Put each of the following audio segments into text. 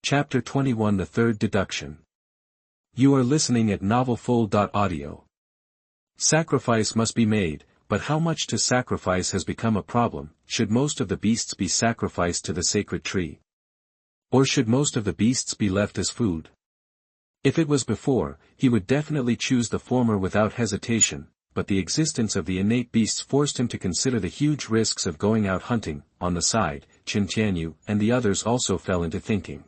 Chapter 21 The Third Deduction. You are listening at novelfull.audio. Sacrifice must be made, but how much to sacrifice has become a problem. Should most of the beasts be sacrificed to the sacred tree? Or should most of the beasts be left as food? If it was before, he would definitely choose the former without hesitation, but the existence of the innate beasts forced him to consider the huge risks of going out hunting. On the side, Qin and the others also fell into thinking.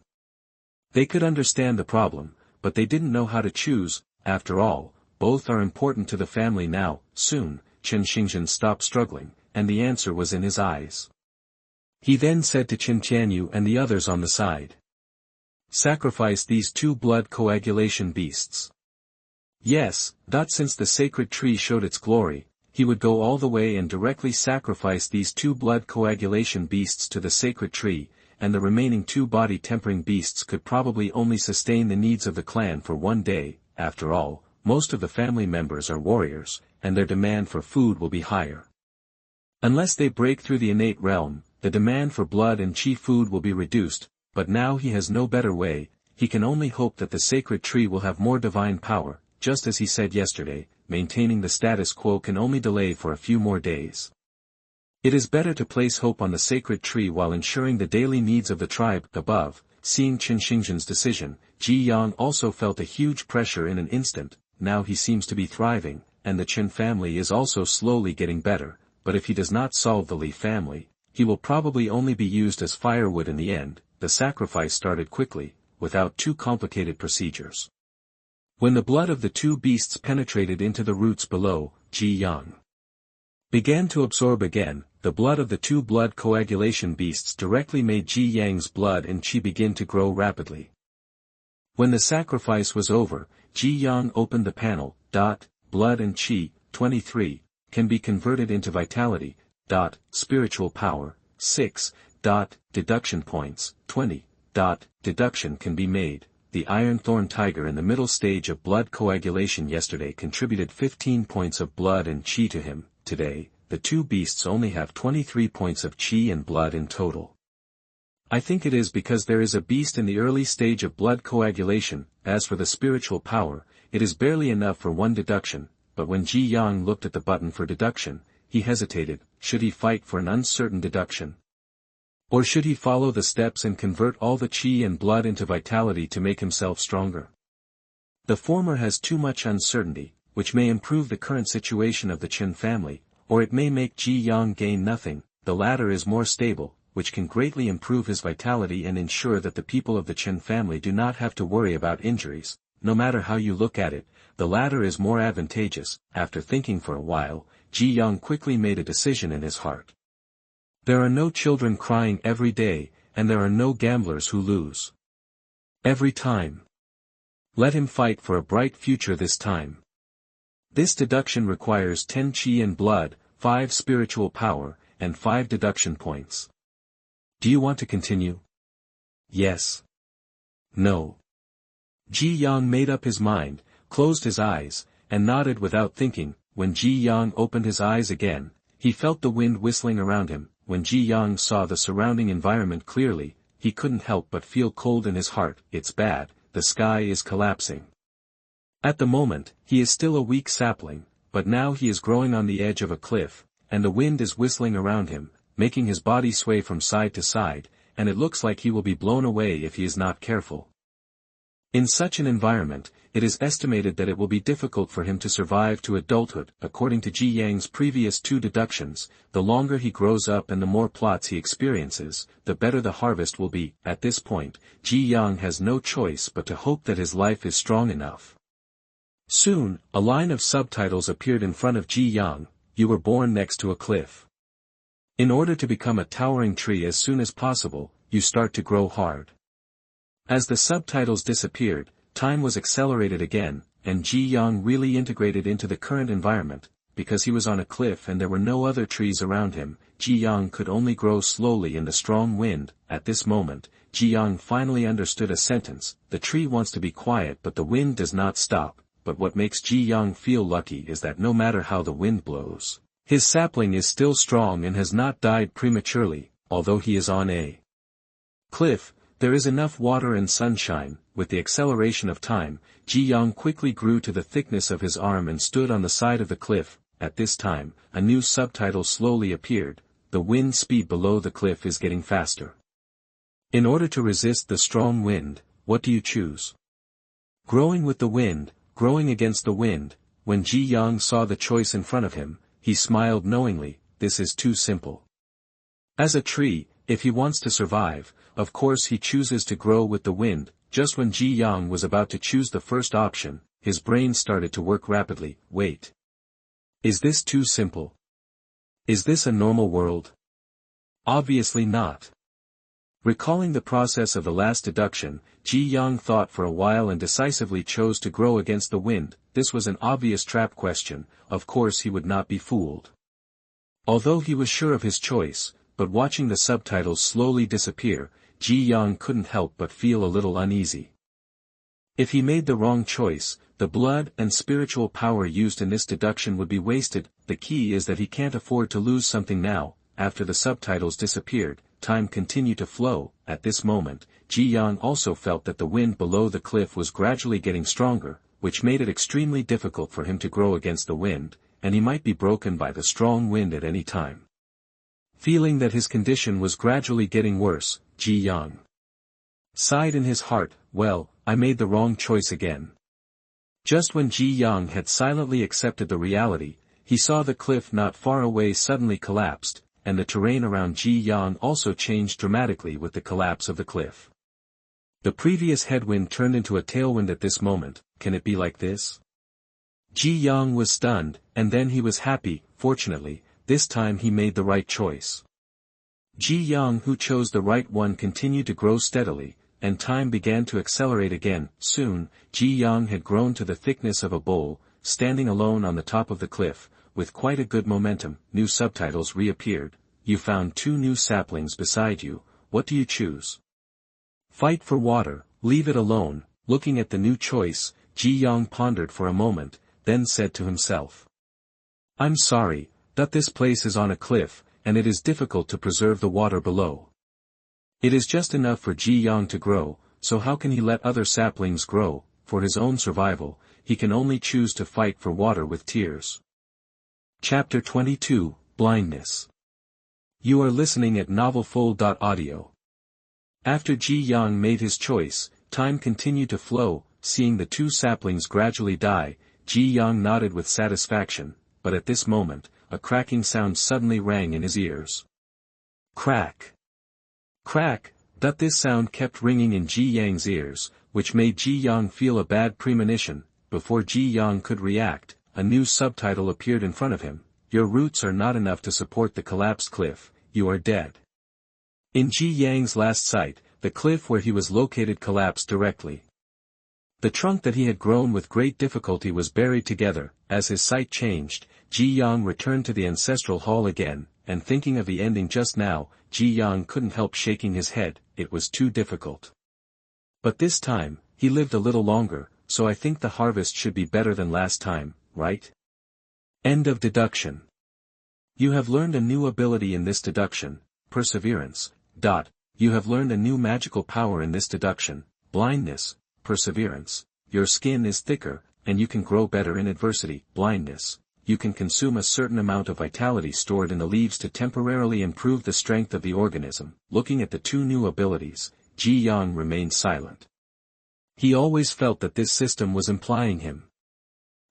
They could understand the problem, but they didn't know how to choose. After all, both are important to the family now. Soon, Qin stopped struggling, and the answer was in his eyes. He then said to Qin and the others on the side, "Sacrifice these two blood coagulation beasts." Yes, since the sacred tree showed its glory, he would go all the way and directly sacrifice these two blood coagulation beasts to the sacred tree, and the remaining two body-tempering beasts could probably only sustain the needs of the clan for one day. After all, most of the family members are warriors, and their demand for food will be higher. Unless they break through the innate realm, the demand for blood and chi food will be reduced, but now he has no better way. He can only hope that the sacred tree will have more divine power. Just as he said yesterday, maintaining the status quo can only delay for a few more days. It is better to place hope on the sacred tree while ensuring the daily needs of the tribe. Above, seeing Qin decision, Ji Yang also felt a huge pressure in an instant. Now he seems to be thriving, and the Qin family is also slowly getting better, but if he does not solve the Li family, he will probably only be used as firewood in the end. The sacrifice started quickly, without too complicated procedures. When the blood of the two beasts penetrated into the roots below, Ji Yang began to absorb again. The blood of the two blood coagulation beasts directly made Ji Yang's blood and chi begin to grow rapidly. When the sacrifice was over, Ji Yang opened the panel. Blood and chi, 23, can be converted into vitality. Spiritual power, 6. Deduction points, 20. Deduction can be made. The iron thorn tiger in the middle stage of blood coagulation yesterday contributed 15 points of blood and chi to him. Today, the two beasts only have 23 points of chi and blood in total. I think it is because there is a beast in the early stage of blood coagulation. As for the spiritual power, it is barely enough for one deduction, but when Ji Yang looked at the button for deduction, he hesitated. Should he fight for an uncertain deduction? Or should he follow the steps and convert all the chi and blood into vitality to make himself stronger? The former has too much uncertainty, which may improve the current situation of the Qin family, or it may make Ji Yang gain nothing. The latter is more stable, which can greatly improve his vitality and ensure that the people of the Qin family do not have to worry about injuries. No matter how you look at it, the latter is more advantageous. After thinking for a while, Ji Yang quickly made a decision in his heart. There are no children crying every day, and there are no gamblers who lose every time. Let him fight for a bright future this time. This deduction requires 10 chi and blood, 5 spiritual power, and 5 deduction points. Do you want to continue? Yes. No. Ji Yang made up his mind, closed his eyes, and nodded without thinking. When Ji Yang opened his eyes again, he felt the wind whistling around him. When Ji Yang saw the surrounding environment clearly, he couldn't help but feel cold in his heart. It's bad, the sky is collapsing. At the moment, he is still a weak sapling, but now he is growing on the edge of a cliff, and the wind is whistling around him, making his body sway from side to side, and it looks like he will be blown away if he is not careful. In such an environment, it is estimated that it will be difficult for him to survive to adulthood. According to Ji Yang's previous 2 deductions, the longer he grows up and the more plots he experiences, the better the harvest will be. At this point, Ji Yang has no choice but to hope that his life is strong enough. Soon, a line of subtitles appeared in front of Ji Yang. You were born next to a cliff. In order to become a towering tree as soon as possible, you start to grow hard. As the subtitles disappeared, time was accelerated again, and Ji Yang really integrated into the current environment. Because he was on a cliff and there were no other trees around him, Ji Yang could only grow slowly in the strong wind. At this moment, Ji Yang finally understood a sentence. The tree wants to be quiet but the wind does not stop. But what makes Ji Yang feel lucky is that no matter how the wind blows, his sapling is still strong and has not died prematurely. Although he is on a cliff, There is enough water and sunshine. With the acceleration of time, Ji Yang quickly grew to the thickness of his arm and stood on the side of the cliff. At this time, a new subtitle slowly appeared: the wind speed below the cliff is getting faster. In order to resist the strong wind, what do you choose? Growing with the wind, growing against the wind. When Ji Yang saw the choice in front of him, he smiled knowingly. This is too simple. As a tree, if he wants to survive, of course he chooses to grow with the wind. Just when Ji Yang was about to choose the first option, his brain started to work rapidly. Wait. Is this too simple? Is this a normal world? Obviously not. Recalling the process of the last deduction, Ji Yang thought for a while and decisively chose to grow against the wind. This was an obvious trap question. Of course he would not be fooled. Although he was sure of his choice, but watching the subtitles slowly disappear, Ji Yang couldn't help but feel a little uneasy. If he made the wrong choice, the blood and spiritual power used in this deduction would be wasted. The key is that he can't afford to lose something now. After the subtitles disappeared, time continued to flow. At this moment, Ji Yang also felt that the wind below the cliff was gradually getting stronger, which made it extremely difficult for him to grow against the wind, and he might be broken by the strong wind at any time. Feeling that his condition was gradually getting worse, Ji Yang sighed in his heart. Well, I made the wrong choice again. Just when Ji Yang had silently accepted the reality, he saw the cliff not far away suddenly collapsed, and the terrain around Ji Yang also changed dramatically with the collapse of the cliff. The previous headwind turned into a tailwind at this moment. Can it be like this? Ji Yang was stunned, and then he was happy. Fortunately, this time he made the right choice. Ji Yang, who chose the right one, continued to grow steadily, and time began to accelerate again. Soon, Ji Yang had grown to the thickness of a bowl, standing alone on the top of the cliff, with quite a good momentum. New subtitles reappeared. You found 2 new saplings beside you. What do you choose? Fight for water, leave it alone. Looking at the new choice, Ji Yang pondered for a moment, then said to himself, I'm sorry, that this place is on a cliff, and it is difficult to preserve the water below. It is just enough for Ji Yang to grow, so how can he let other saplings grow? For his own survival, he can only choose to fight for water with tears. Chapter 22, Blindness. You are listening at novelfull.audio. After Ji Yang made his choice, time continued to flow. Seeing the 2 saplings gradually die, Ji Yang nodded with satisfaction, but at this moment, a cracking sound suddenly rang in his ears. Crack! Crack! This sound kept ringing in Ji Yang's ears, which made Ji Yang feel a bad premonition. Before Ji Yang could react, a new subtitle appeared in front of him. Your roots are not enough to support the collapsed cliff, you are dead. In Ji Yang's last sight, the cliff where he was located collapsed directly. The trunk that he had grown with great difficulty was buried together. As his sight changed, Ji Yang returned to the ancestral hall again, and thinking of the ending just now, Ji Yang couldn't help shaking his head. It was too difficult. But this time, he lived a little longer, so I think the harvest should be better than last time, right? End of deduction. You have learned a new ability in this deduction, perseverance. You have learned a new magical power in this deduction, blindness. Perseverance. Your skin is thicker, and you can grow better in adversity. Blindness. You can consume a certain amount of vitality stored in the leaves to temporarily improve the strength of the organism. Looking at the 2 new abilities, Ji Yang remained silent. He always felt that this system was implying him.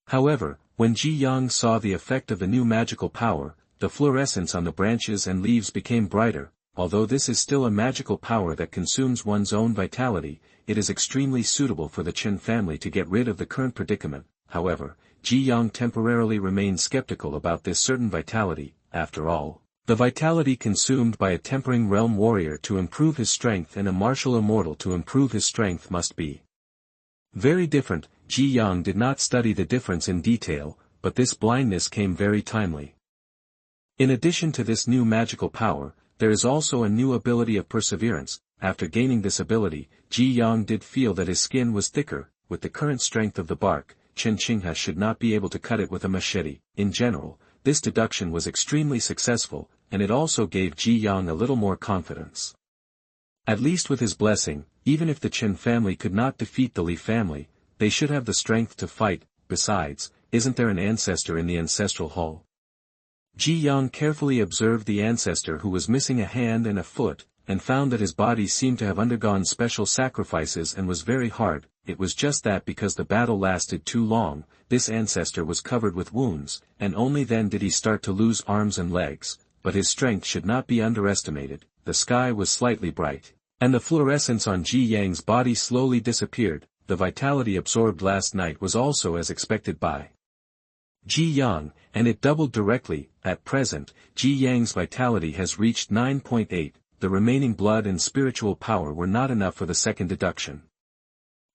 However, when Ji Yang saw the effect of the new magical power, the fluorescence on the branches and leaves became brighter. Although this is still a magical power that consumes one's own vitality, it is extremely suitable for the Chen family to get rid of the current predicament. However, Ji Yang temporarily remained skeptical about this certain vitality. After all, the vitality consumed by a tempering realm warrior to improve his strength and a martial immortal to improve his strength must be very different. Ji Yang did not study the difference in detail, but this blindness came very timely. In addition to this new magical power, there is also a new ability of perseverance. After gaining this ability, Ji Yang did feel that his skin was thicker. With the current strength of the bark, Chen Qinghe should not be able to cut it with a machete. In general, this deduction was extremely successful, and it also gave Ji Yang a little more confidence. At least with his blessing, even if the Chen family could not defeat the Li family, they should have the strength to fight. Besides, isn't there an ancestor in the ancestral hall? Ji Yang carefully observed the ancestor who was missing a hand and a foot, and found that his body seemed to have undergone special sacrifices and was very hard. It was just that because the battle lasted too long, this ancestor was covered with wounds, and only then did he start to lose arms and legs, but his strength should not be underestimated. The sky was slightly bright, and the fluorescence on Ji Yang's body slowly disappeared. The vitality absorbed last night was also as expected by Ji Yang, and it doubled directly. At present, Ji Yang's vitality has reached 9.8, the remaining blood and spiritual power were not enough for the second deduction.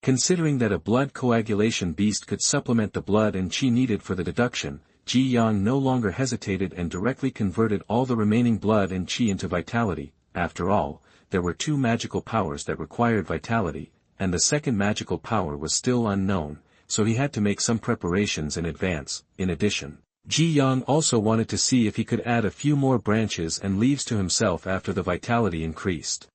Considering that a blood coagulation beast could supplement the blood and qi needed for the deduction, Ji Yang no longer hesitated and directly converted all the remaining blood and qi into vitality. After all, there were two magical powers that required vitality, and the second magical power was still unknown, so he had to make some preparations in advance. In addition, Ji Yang also wanted to see if he could add a few more branches and leaves to himself after the vitality increased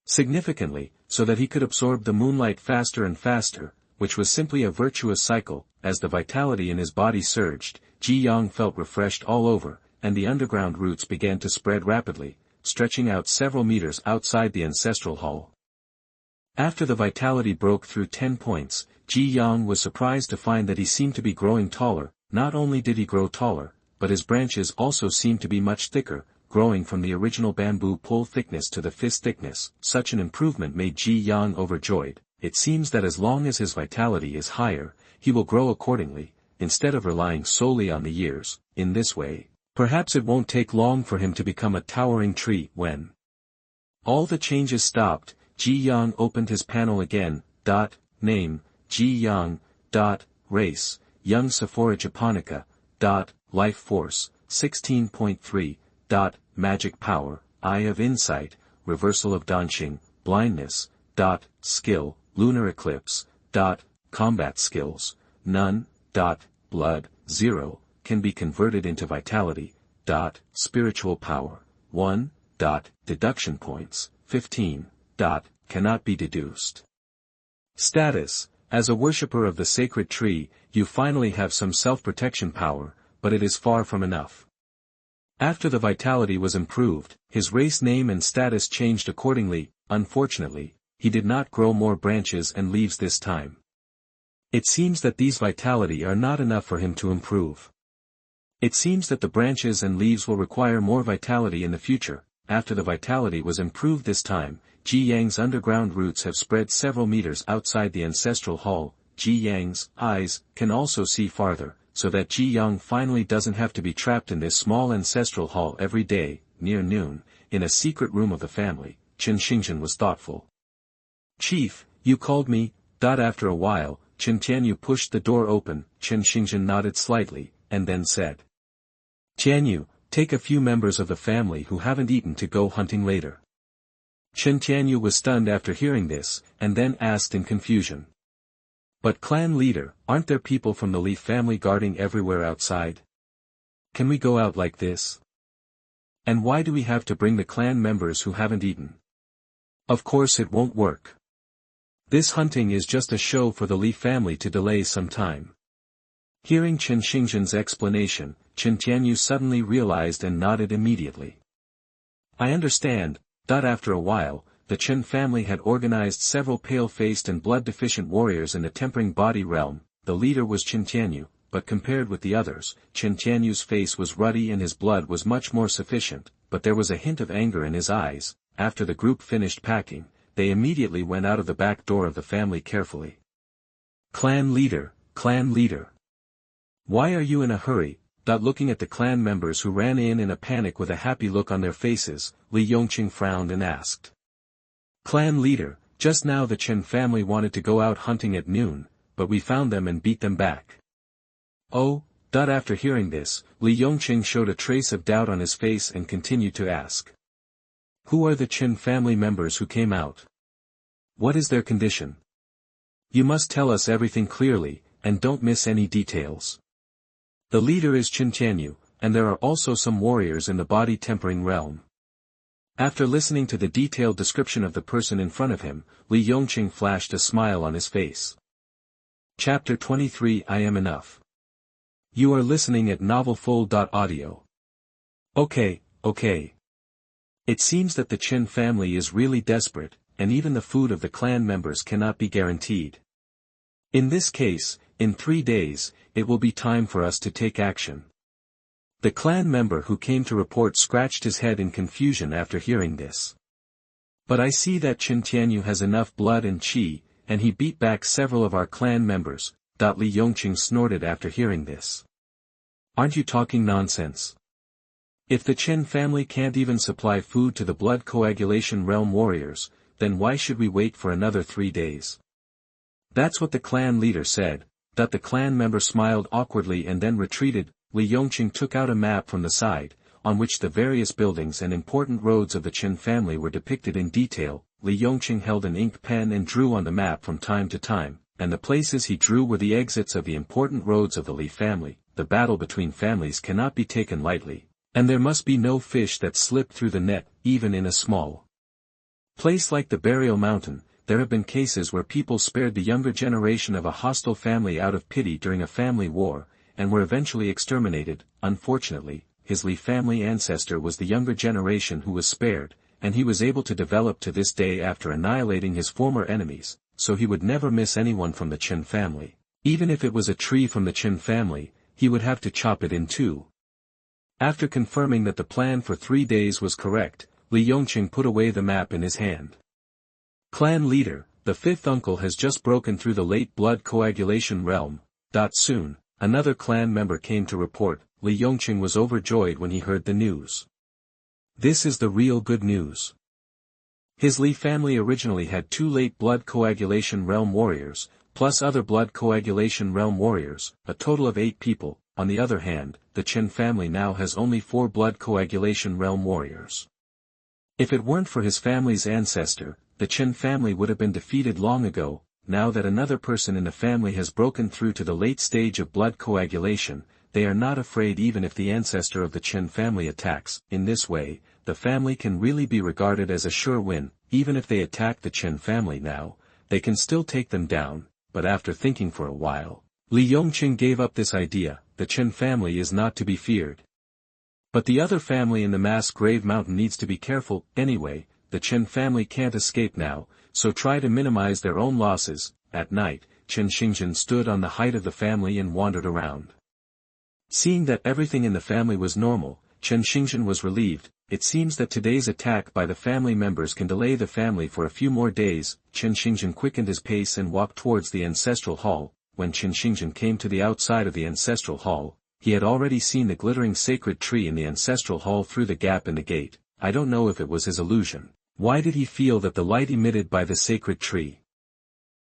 significantly, so that he could absorb the moonlight faster and faster, which was simply a virtuous cycle. As the vitality in his body surged, Ji Yang felt refreshed all over, and the underground roots began to spread rapidly, stretching out several meters outside the ancestral hall. After the vitality broke through 10 points, Ji Yang was surprised to find that he seemed to be growing taller. Not only did he grow taller, but his branches also seemed to be much thicker, growing from the original bamboo pole thickness to the fist thickness. Such an improvement made Ji Yang overjoyed. It seems that as long as his vitality is higher, he will grow accordingly, instead of relying solely on the years. In this way, perhaps it won't take long for him to become a towering tree. When all the changes stopped, Ji Yang opened his panel again. Name, Ji Yang. Race, Young Sophora japonica. Life force, 16.3. Magic power, Eye of Insight, Reversal of Danxing, Blindness. Skill, Lunar Eclipse. Combat skills, none. Blood, 0, can be converted into vitality. Spiritual power, 1. Deduction points, 15. Cannot be deduced. Status, as a worshipper of the sacred tree, you finally have some self-protection power, but it is far from enough. After the vitality was improved, his race name and status changed accordingly. Unfortunately, he did not grow more branches and leaves this time. It seems that these vitality are not enough for him to improve. It seems that the branches and leaves will require more vitality in the future. After the vitality was improved this time, Ji Yang's underground roots have spread several meters outside the ancestral hall. Ji Yang's eyes can also see farther, so that Ji Yang finally doesn't have to be trapped in this small ancestral hall every day. Near noon, in a secret room of the family, Chen Xingzhen was thoughtful. "Chief, you called me." After a while, Chen Tianyu pushed the door open. Chen Xingzhen nodded slightly, and then said, "Tianyu, take a few members of the family who haven't eaten to go hunting later." Chen Tianyu was stunned after hearing this, and then asked in confusion, "But clan leader, aren't there people from the Li family guarding everywhere outside? Can we go out like this? And why do we have to bring the clan members who haven't eaten? Of course it won't work. This hunting is just a show for the Li family to delay some time." Hearing Chen Xingzhen's explanation, Chen Tianyu suddenly realized and nodded immediately. "I understand." After a while, the Chen family had organized several pale-faced and blood-deficient warriors in the tempering body realm. The leader was Chen Tianyu, but compared with the others, Chen Tianyu's face was ruddy and his blood was much more sufficient, but there was a hint of anger in his eyes. After the group finished packing, they immediately went out of the back door of the family carefully. Clan leader, why are you in a hurry?" Looking at the clan members who ran in a panic with a happy look on their faces, Li Yongcheng frowned and asked. "Clan leader, just now the Chen family wanted to go out hunting at noon, but we found them and beat them back." "Oh." After hearing this, Li Yongcheng showed a trace of doubt on his face and continued to ask. "Who are the Chen family members who came out? What is their condition? You must tell us everything clearly, and don't miss any details." "The leader is Chen Tianyu, and there are also some warriors in the body tempering realm." After listening to the detailed description of the person in front of him, Yongcheng flashed a smile on his face. Chapter 23 I Am Enough. You are listening at novelfull.audio. Okay. It seems that the Qin family is really desperate, and even the food of the clan members cannot be guaranteed. In this case, in 3 days, it will be time for us to take action. The clan member who came to report scratched his head in confusion after hearing this. But I see that Qin Tianyu has enough blood and qi, and he beat back several of our clan members. Li Yongqing snorted after hearing this. Aren't you talking nonsense? If the Qin family can't even supply food to the blood coagulation realm warriors, then why should we wait for another 3 days? That's what the clan leader said. The clan member smiled awkwardly and then retreated. Li Yongqing took out a map from the side, on which the various buildings and important roads of the Qin family were depicted in detail. Li Yongqing held an ink pen and drew on the map from time to time, and the places he drew were the exits of the important roads of the Li family. The battle between families cannot be taken lightly, and there must be no fish that slip through the net, even in a small place like the Burial Mountain. There have been cases where people spared the younger generation of a hostile family out of pity during a family war, and were eventually exterminated. Unfortunately, his Li family ancestor was the younger generation who was spared, and he was able to develop to this day after annihilating his former enemies, so he would never miss anyone from the Qin family. Even if it was a tree from the Qin family, he would have to chop it in two. After confirming that the plan for 3 days was correct, Li Yongqing put away the map in his hand. Clan leader, the fifth uncle has just broken through the late blood coagulation realm. Soon, another clan member came to report. Li Yongqing was overjoyed when he heard the news. This is the real good news. His Li family originally had 2 late blood coagulation realm warriors, plus other blood coagulation realm warriors, a total of 8 people. On the other hand, the Qin family now has only 4 blood coagulation realm warriors. If it weren't for his family's ancestor, the Qin family would have been defeated long ago. Now that another person in the family has broken through to the late stage of blood coagulation, they are not afraid even if the ancestor of the Qin family attacks. In this way, the family can really be regarded as a sure win. Even if they attack the Qin family now, they can still take them down. But after thinking for a while, Li Yongqing gave up this idea. The Qin family is not to be feared. But the other family in the mass grave mountain needs to be careful. Anyway, the Qin family can't escape now, so try to minimize their own losses. At night, Qin Xingzhen stood on the height of the family and wandered around. Seeing that everything in the family was normal, Qin Xingzhen was relieved. It seems that today's attack by the family members can delay the family for a few more days. Qin Xingzhen quickened his pace and walked towards the ancestral hall. When Qin Xingzhen came to the outside of the ancestral hall, he had already seen the glittering sacred tree in the ancestral hall through the gap in the gate. I don't know if it was his illusion. Why did he feel that the light emitted by the sacred tree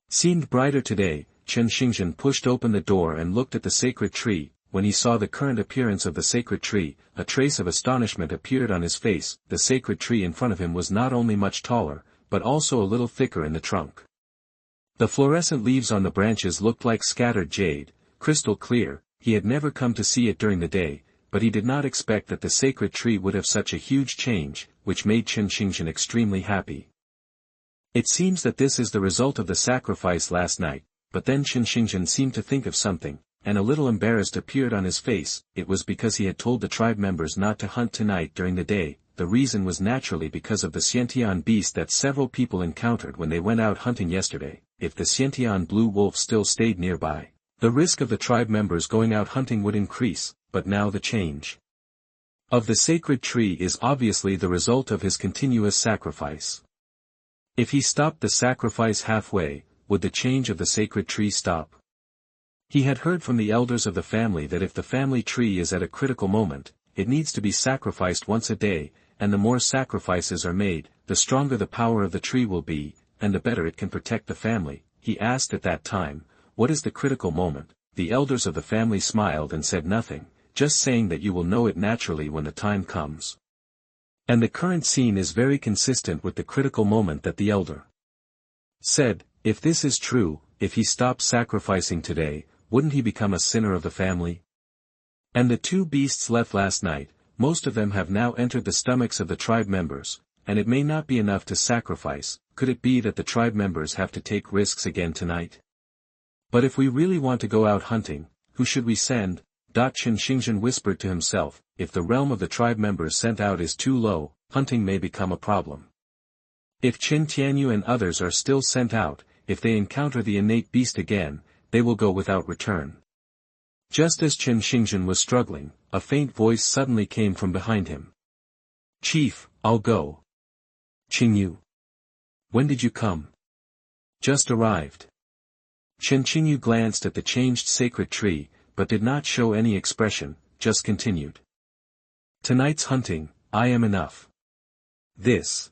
seemed brighter today? Qin Xingzhen pushed open the door and looked at the sacred tree. When he saw the current appearance of the sacred tree, a trace of astonishment appeared on his face. The sacred tree in front of him was not only much taller, but also a little thicker in the trunk. The fluorescent leaves on the branches looked like scattered jade, crystal clear. He had never come to see it during the day, but he did not expect that the sacred tree would have such a huge change, which made Qin Xingzhen extremely happy. It seems that this is the result of the sacrifice last night. But then Qin Xingzhen seemed to think of something, and a little embarrassed appeared on his face. It was because he had told the tribe members not to hunt tonight during the day. The reason was naturally because of the Xiantian beast that several people encountered when they went out hunting yesterday. If the Xiantian blue wolf still stayed nearby, the risk of the tribe members going out hunting would increase. But now the change of the sacred tree is obviously the result of his continuous sacrifice. If he stopped the sacrifice halfway, would the change of the sacred tree stop? He had heard from the elders of the family that if the family tree is at a critical moment, it needs to be sacrificed once a day, and the more sacrifices are made, the stronger the power of the tree will be, and the better it can protect the family. He asked at that time, "What is the critical moment?" The elders of the family smiled and said nothing, just saying that you will know it naturally when the time comes. And the current scene is very consistent with the critical moment that the elder said. If this is true, if he stops sacrificing today, wouldn't he become a sinner of the family? And the 2 beasts left last night, most of them have now entered the stomachs of the tribe members. and it may not be enough to sacrifice. Could it be that the tribe members have to take risks again tonight? But if we really want to go out hunting, who should we send? Chen Xingzhen whispered to himself, if the realm of the tribe members sent out is too low, hunting may become a problem. If Qin Tianyu and others are still sent out, if they encounter the innate beast again, they will go without return. Just as Chen Xingzhen was struggling, a faint voice suddenly came from behind him. Chief, I'll go. Qingyu. When did you come? Just arrived. Chen Qingyu glanced at the changed sacred tree, but did not show any expression, just continued. Tonight's hunting, I am enough. This.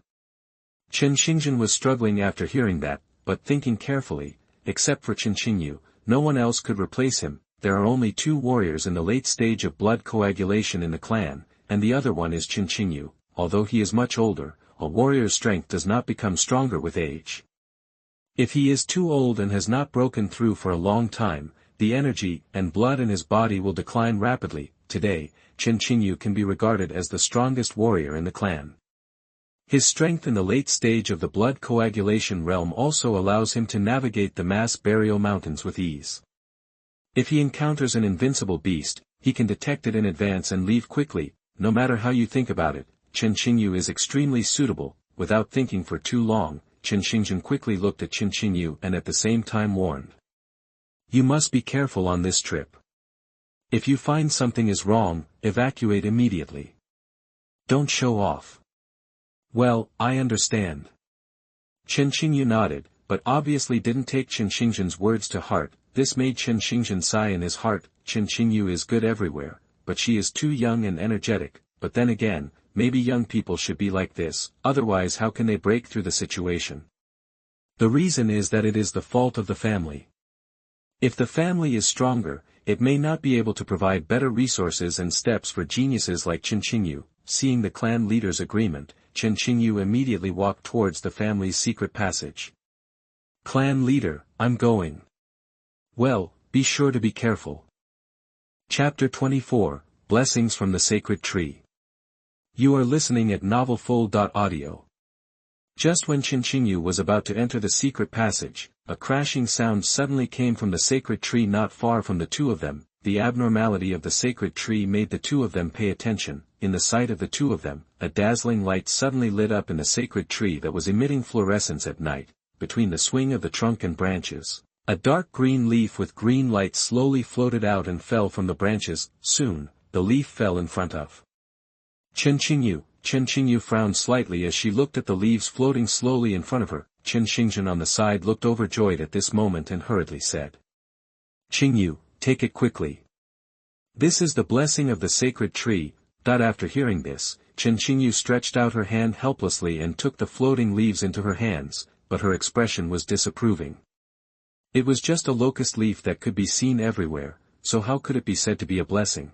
Chen Xingzhen was struggling after hearing that, but thinking carefully, except for Chen Qingyu, no one else could replace him. There are only 2 warriors in the late stage of blood coagulation in the clan, and the other one is Chen Qingyu. Although he is much older, a warrior's strength does not become stronger with age. If he is too old and has not broken through for a long time, the energy and blood in his body will decline rapidly. Today, Chen Qingyu can be regarded as the strongest warrior in the clan. His strength in the late stage of the blood coagulation realm also allows him to navigate the mass burial mountains with ease. If he encounters an invincible beast, he can detect it in advance and leave quickly. No matter how you think about it, Chen Qingyu is extremely suitable. Without thinking for too long, Chen Xingzhen quickly looked at Chen Qingyu and at the same time warned. You must be careful on this trip. If you find something is wrong, evacuate immediately. Don't show off. Well, I understand. Chen Qingyu nodded, but obviously didn't take Chen Xingzhen's words to heart. This made Chen Xingzhen sigh in his heart. Chen Qingyu is good everywhere, but she is too young and energetic. But then again, maybe young people should be like this, otherwise how can they break through the situation? The reason is that it is the fault of the family. If the family is stronger, it may not be able to provide better resources and steps for geniuses like Chen Qingyu. Seeing the clan leader's agreement, Chen Qingyu immediately walked towards the family's secret passage. Clan leader, I'm going. Well, be sure to be careful. Chapter 24, Blessings from the Sacred Tree. You are listening at novelfull.audio. Just when Chen Qingyu was about to enter the secret passage, a crashing sound suddenly came from the sacred tree not far from the two of them. The abnormality of the sacred tree made the two of them pay attention. In the sight of the two of them, a dazzling light suddenly lit up in the sacred tree that was emitting fluorescence at night. Between the swing of the trunk and branches, a dark green leaf with green light slowly floated out and fell from the branches. Soon, the leaf fell in front of Chen Qingyu. Chen Qingyu frowned slightly as she looked at the leaves floating slowly in front of her. Chen Xingzhen on the side looked overjoyed at this moment and hurriedly said, Qingyu, take it quickly. This is the blessing of the sacred tree. After hearing this, Chen Qingyu stretched out her hand helplessly and took the floating leaves into her hands, but her expression was disapproving. It was just a locust leaf that could be seen everywhere, so how could it be said to be a blessing?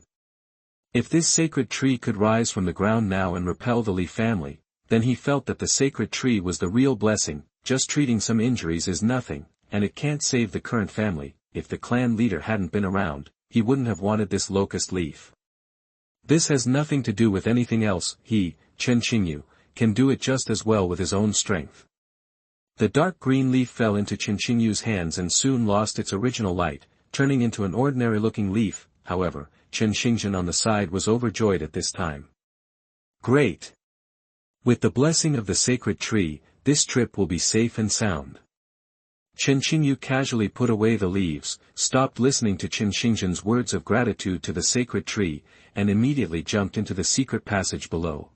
If this sacred tree could rise from the ground now and repel the Li family, then he felt that the sacred tree was the real blessing. Just treating some injuries is nothing, and it can't save the current family. If the clan leader hadn't been around, he wouldn't have wanted this locust leaf. This has nothing to do with anything else. He, Chen Qingyu, can do it just as well with his own strength. The dark green leaf fell into Chen Qingyu's hands and soon lost its original light, turning into an ordinary-looking leaf. However, Chen Xingzhen on the side was overjoyed at this time. Great! With the blessing of the sacred tree, this trip will be safe and sound. Chen Qingyu casually put away the leaves, stopped listening to Chen Xingzhen's words of gratitude to the sacred tree, and immediately jumped into the secret passage below.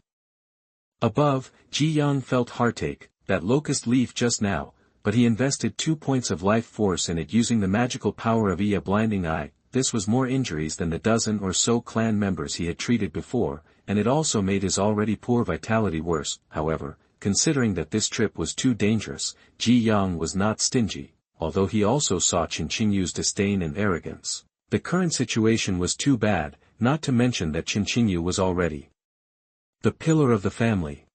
Above, Ji Yang felt heartache, that locust leaf just now, but he invested 2 points of life force in it using the magical power of a blinding eye. This was more injuries than the dozen or so clan members he had treated before, and it also made his already poor vitality worse. However, considering that this trip was too dangerous, Ji Yang was not stingy, although he also saw Chen Qingyu's disdain and arrogance. The current situation was too bad, not to mention that Chen Qingyu was already the pillar of the family.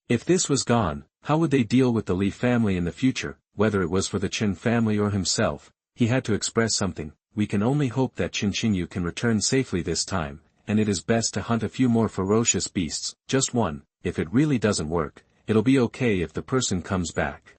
If this was gone, how would they deal with the Li family in the future? Whether it was for the Chen family or himself, he had to express something. We can only hope that Chen Qingyu can return safely this time, and it is best to hunt a few more ferocious beasts, just one. if it really doesn't work, it'll be okay if the person comes back.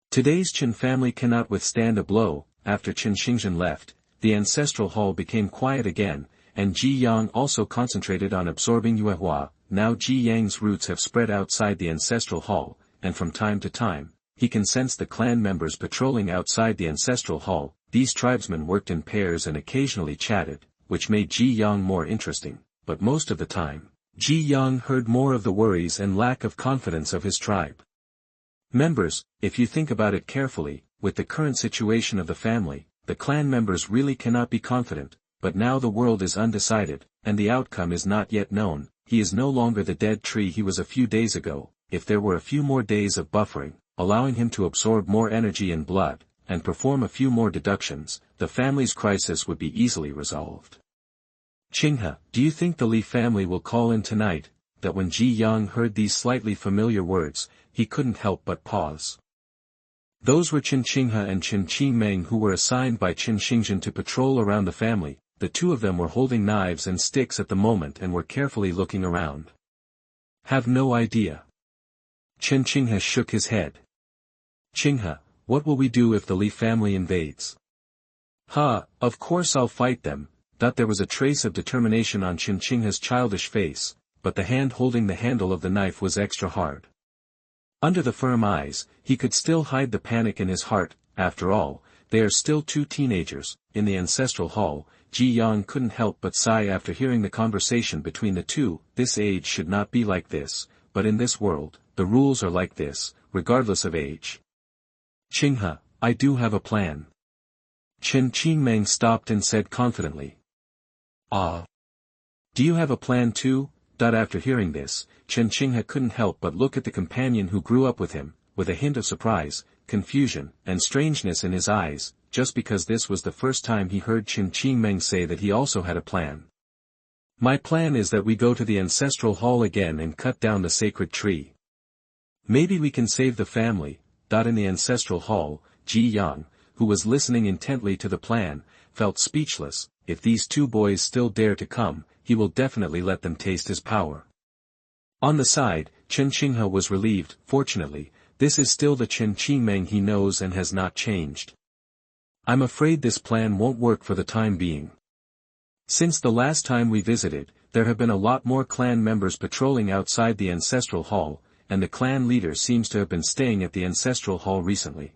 Today's Qin family cannot withstand a blow. After Qin Xingzhen left, the ancestral hall became quiet again, and Ji Yang also concentrated on absorbing Yuehua. Now Ji Yang's roots have spread outside the ancestral hall, and from time to time, he can sense the clan members patrolling outside the ancestral hall. These tribesmen worked in pairs and occasionally chatted, which made Ji Yang more interesting, but most of the time, Ji Yang heard more of the worries and lack of confidence of his tribe members. If you think about it carefully, with the current situation of the family, the clan members really cannot be confident, but now the world is undecided, and the outcome is not yet known. He is no longer the dead tree he was a few days ago. If there were a few more days of buffering, allowing him to absorb more energy and blood, and perform a few more deductions, the family's crisis would be easily resolved. Qinghe, do you think the Li family will call in tonight? That when Ji Yang heard these slightly familiar words, he couldn't help but pause. Those were Qin Qinghe and Qin Qimeng, who were assigned by Qin Xingzhen to patrol around the family. The two of them were holding knives and sticks at the moment and were carefully looking around. Have no idea. Qin Qinghe shook his head. Qinghe, what will we do if the Li family invades? Of course I'll fight them. There was a trace of determination on Qin Qinghe's childish face, but the hand holding the handle of the knife was extra hard. Under the firm eyes, he could still hide the panic in his heart. After all, they are still two teenagers. In the ancestral hall, Ji Yang couldn't help but sigh after hearing the conversation between the two. This age should not be like this, but in this world, the rules are like this, regardless of age. Qinghe, I do have a plan. Qin Qimeng stopped and said confidently. Do you have a plan too? After hearing this, Qin Qinghe couldn't help but look at the companion who grew up with him, with a hint of surprise, confusion, and strangeness in his eyes, just because this was the first time he heard Qin Qimeng say that he also had a plan. My plan is that we go to the ancestral hall again and cut down the sacred tree. Maybe we can save the family. In the ancestral hall, Ji Yang, who was listening intently to the plan, felt speechless. If these two boys still dare to come, he will definitely let them taste his power. On the side, Qin Qinghe was relieved. Fortunately, this is still the Qin Qimeng he knows and has not changed. I'm afraid this plan won't work for the time being. Since the last time we visited, there have been a lot more clan members patrolling outside the ancestral hall, and the clan leader seems to have been staying at the ancestral hall recently.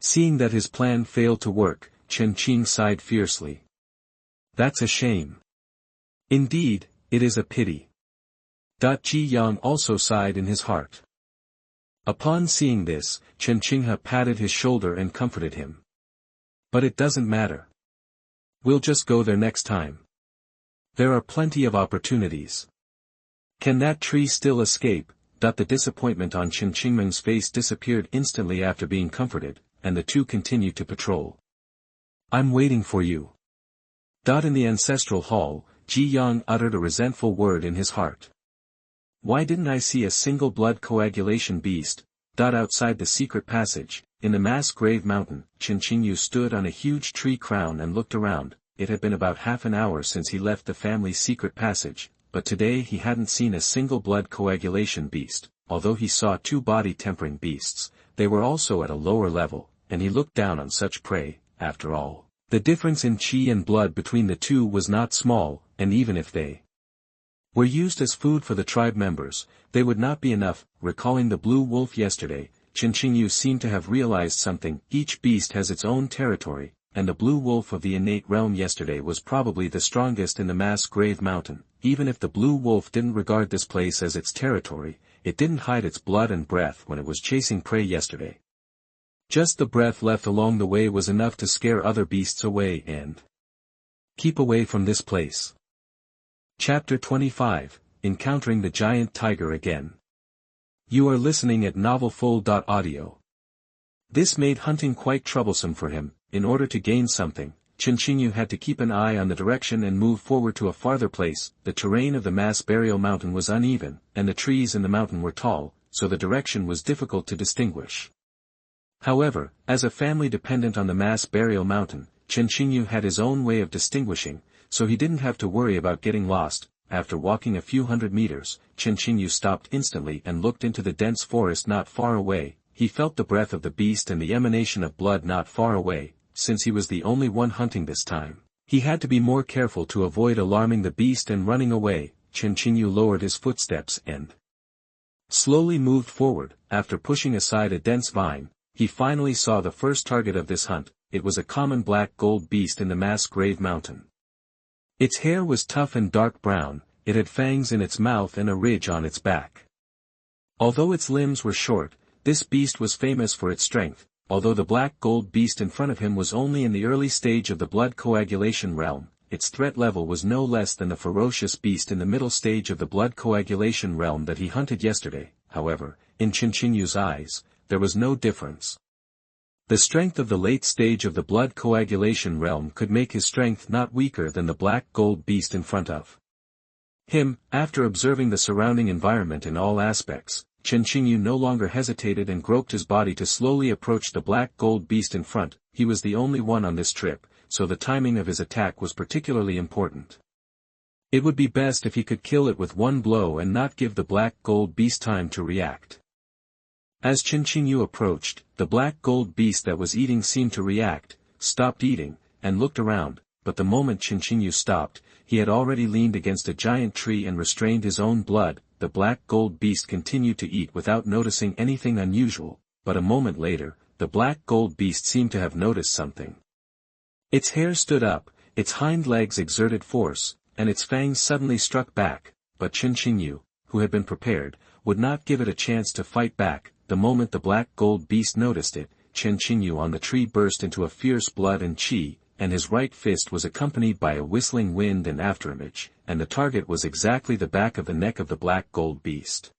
Seeing that his plan failed to work, Qin Qing sighed fiercely. That's a shame. Indeed, it is a pity. Ji Yang also sighed in his heart. Upon seeing this, Qin Qinghe patted his shoulder and comforted him. But it doesn't matter. We'll just go there next time. There are plenty of opportunities. Can that tree still escape? The disappointment on Qin Qimeng's face disappeared instantly after being comforted, and the two continued to patrol. I'm waiting for you. In the ancestral hall, Ji Yang uttered a resentful word in his heart. Why didn't I see a single blood coagulation beast? Outside the secret passage, in the mass grave mountain, Qin Qingyu stood on a huge tree crown and looked around. It had been about half an hour since he left the family's secret passage, but today he hadn't seen a single blood coagulation beast. Although he saw two body-tempering beasts, they were also at a lower level, and he looked down on such prey. After all, the difference in qi and blood between the two was not small, and even if they were used as food for the tribe members, they would not be enough. Recalling the blue wolf yesterday, Qin Qingyu seemed to have realized something. Each beast has its own territory, and the blue wolf of the innate realm yesterday was probably the strongest in the mass grave mountain. Even if the blue wolf didn't regard this place as its territory, it didn't hide its blood and breath when it was chasing prey yesterday. Just the breath left along the way was enough to scare other beasts away and keep away from this place. Chapter 25, Encountering the Giant Tiger Again. You are listening at novelfull.audio. This made hunting quite troublesome for him. In order to gain something, Qin Qingyu had to keep an eye on the direction and move forward to a farther place. The terrain of the mass burial mountain was uneven, and the trees in the mountain were tall, so the direction was difficult to distinguish. However, as a family dependent on the mass burial mountain, Qin Qingyu had his own way of distinguishing, so he didn't have to worry about getting lost. after walking a few hundred meters, Qianqingyu stopped instantly and looked into the dense forest not far away. He felt the breath of the beast and the emanation of blood not far away. Since he was the only one hunting this time, he had to be more careful to avoid alarming the beast and running away. Qianqingyu lowered his footsteps and slowly moved forward. After pushing aside a dense vine, he finally saw the first target of this hunt. It was a common black gold beast in the mass grave mountain. Its hair was tough and dark brown, it had fangs in its mouth and a ridge on its back. Although its limbs were short, this beast was famous for its strength. Although the black gold beast in front of him was only in the early stage of the blood coagulation realm, its threat level was no less than the ferocious beast in the middle stage of the blood coagulation realm that he hunted yesterday. However, in Qianqingyu's eyes, there was no difference. The strength of the late stage of the blood coagulation realm could make his strength not weaker than the black gold beast in front of him. After observing the surrounding environment in all aspects, Qianqingyu no longer hesitated and groped his body to slowly approach the black gold beast in front. He was the only one on this trip, so the timing of his attack was particularly important. It would be best if he could kill it with one blow and not give the black gold beast time to react. As Qianqingyu approached, the black gold beast that was eating seemed to react, stopped eating, and looked around, but the moment Qianqingyu stopped, he had already leaned against a giant tree and restrained his own blood. The black gold beast continued to eat without noticing anything unusual, but a moment later, the black gold beast seemed to have noticed something. Its hair stood up, its hind legs exerted force, and its fangs suddenly struck back, but Qianqingyu, who had been prepared, would not give it a chance to fight back. The moment the black gold beast noticed it, Qianqingyu on the tree burst into a fierce blood and chi, and his right fist was accompanied by a whistling wind and afterimage, and the target was exactly the back of the neck of the black gold beast.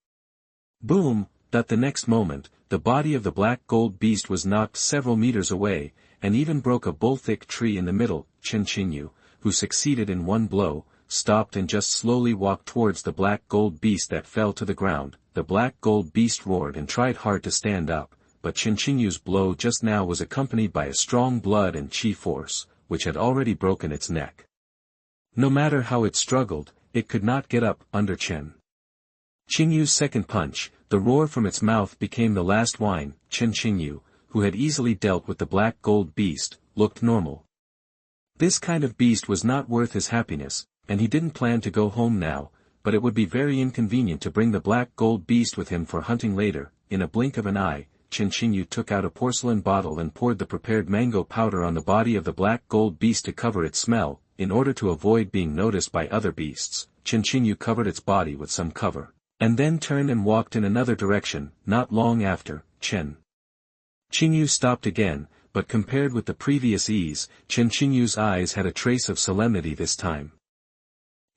Boom! That the next moment, the body of the black gold beast was knocked several meters away, and even broke a bull-thick tree in the middle. Qianqingyu, who succeeded in one blow, stopped and just slowly walked towards the black gold beast that fell to the ground. The black gold beast roared and tried hard to stand up, but Qianqingyu's blow just now was accompanied by a strong blood and chi force, which had already broken its neck. No matter how it struggled, it could not get up. Under Qianqingyu's second punch, the roar from its mouth became the last whine. Qianqingyu, who had easily dealt with the black gold beast, looked normal. This kind of beast was not worth his happiness, and he didn't plan to go home now, but it would be very inconvenient to bring the black gold beast with him for hunting later. In a blink of an eye, Qianqingyu took out a porcelain bottle and poured the prepared mango powder on the body of the black gold beast to cover its smell. In order to avoid being noticed by other beasts, Qianqingyu covered its body with some cover, and then turned and walked in another direction. Not long after, Qianqingyu stopped again, but compared with the previous ease, Qianqingyu's eyes had a trace of solemnity this time.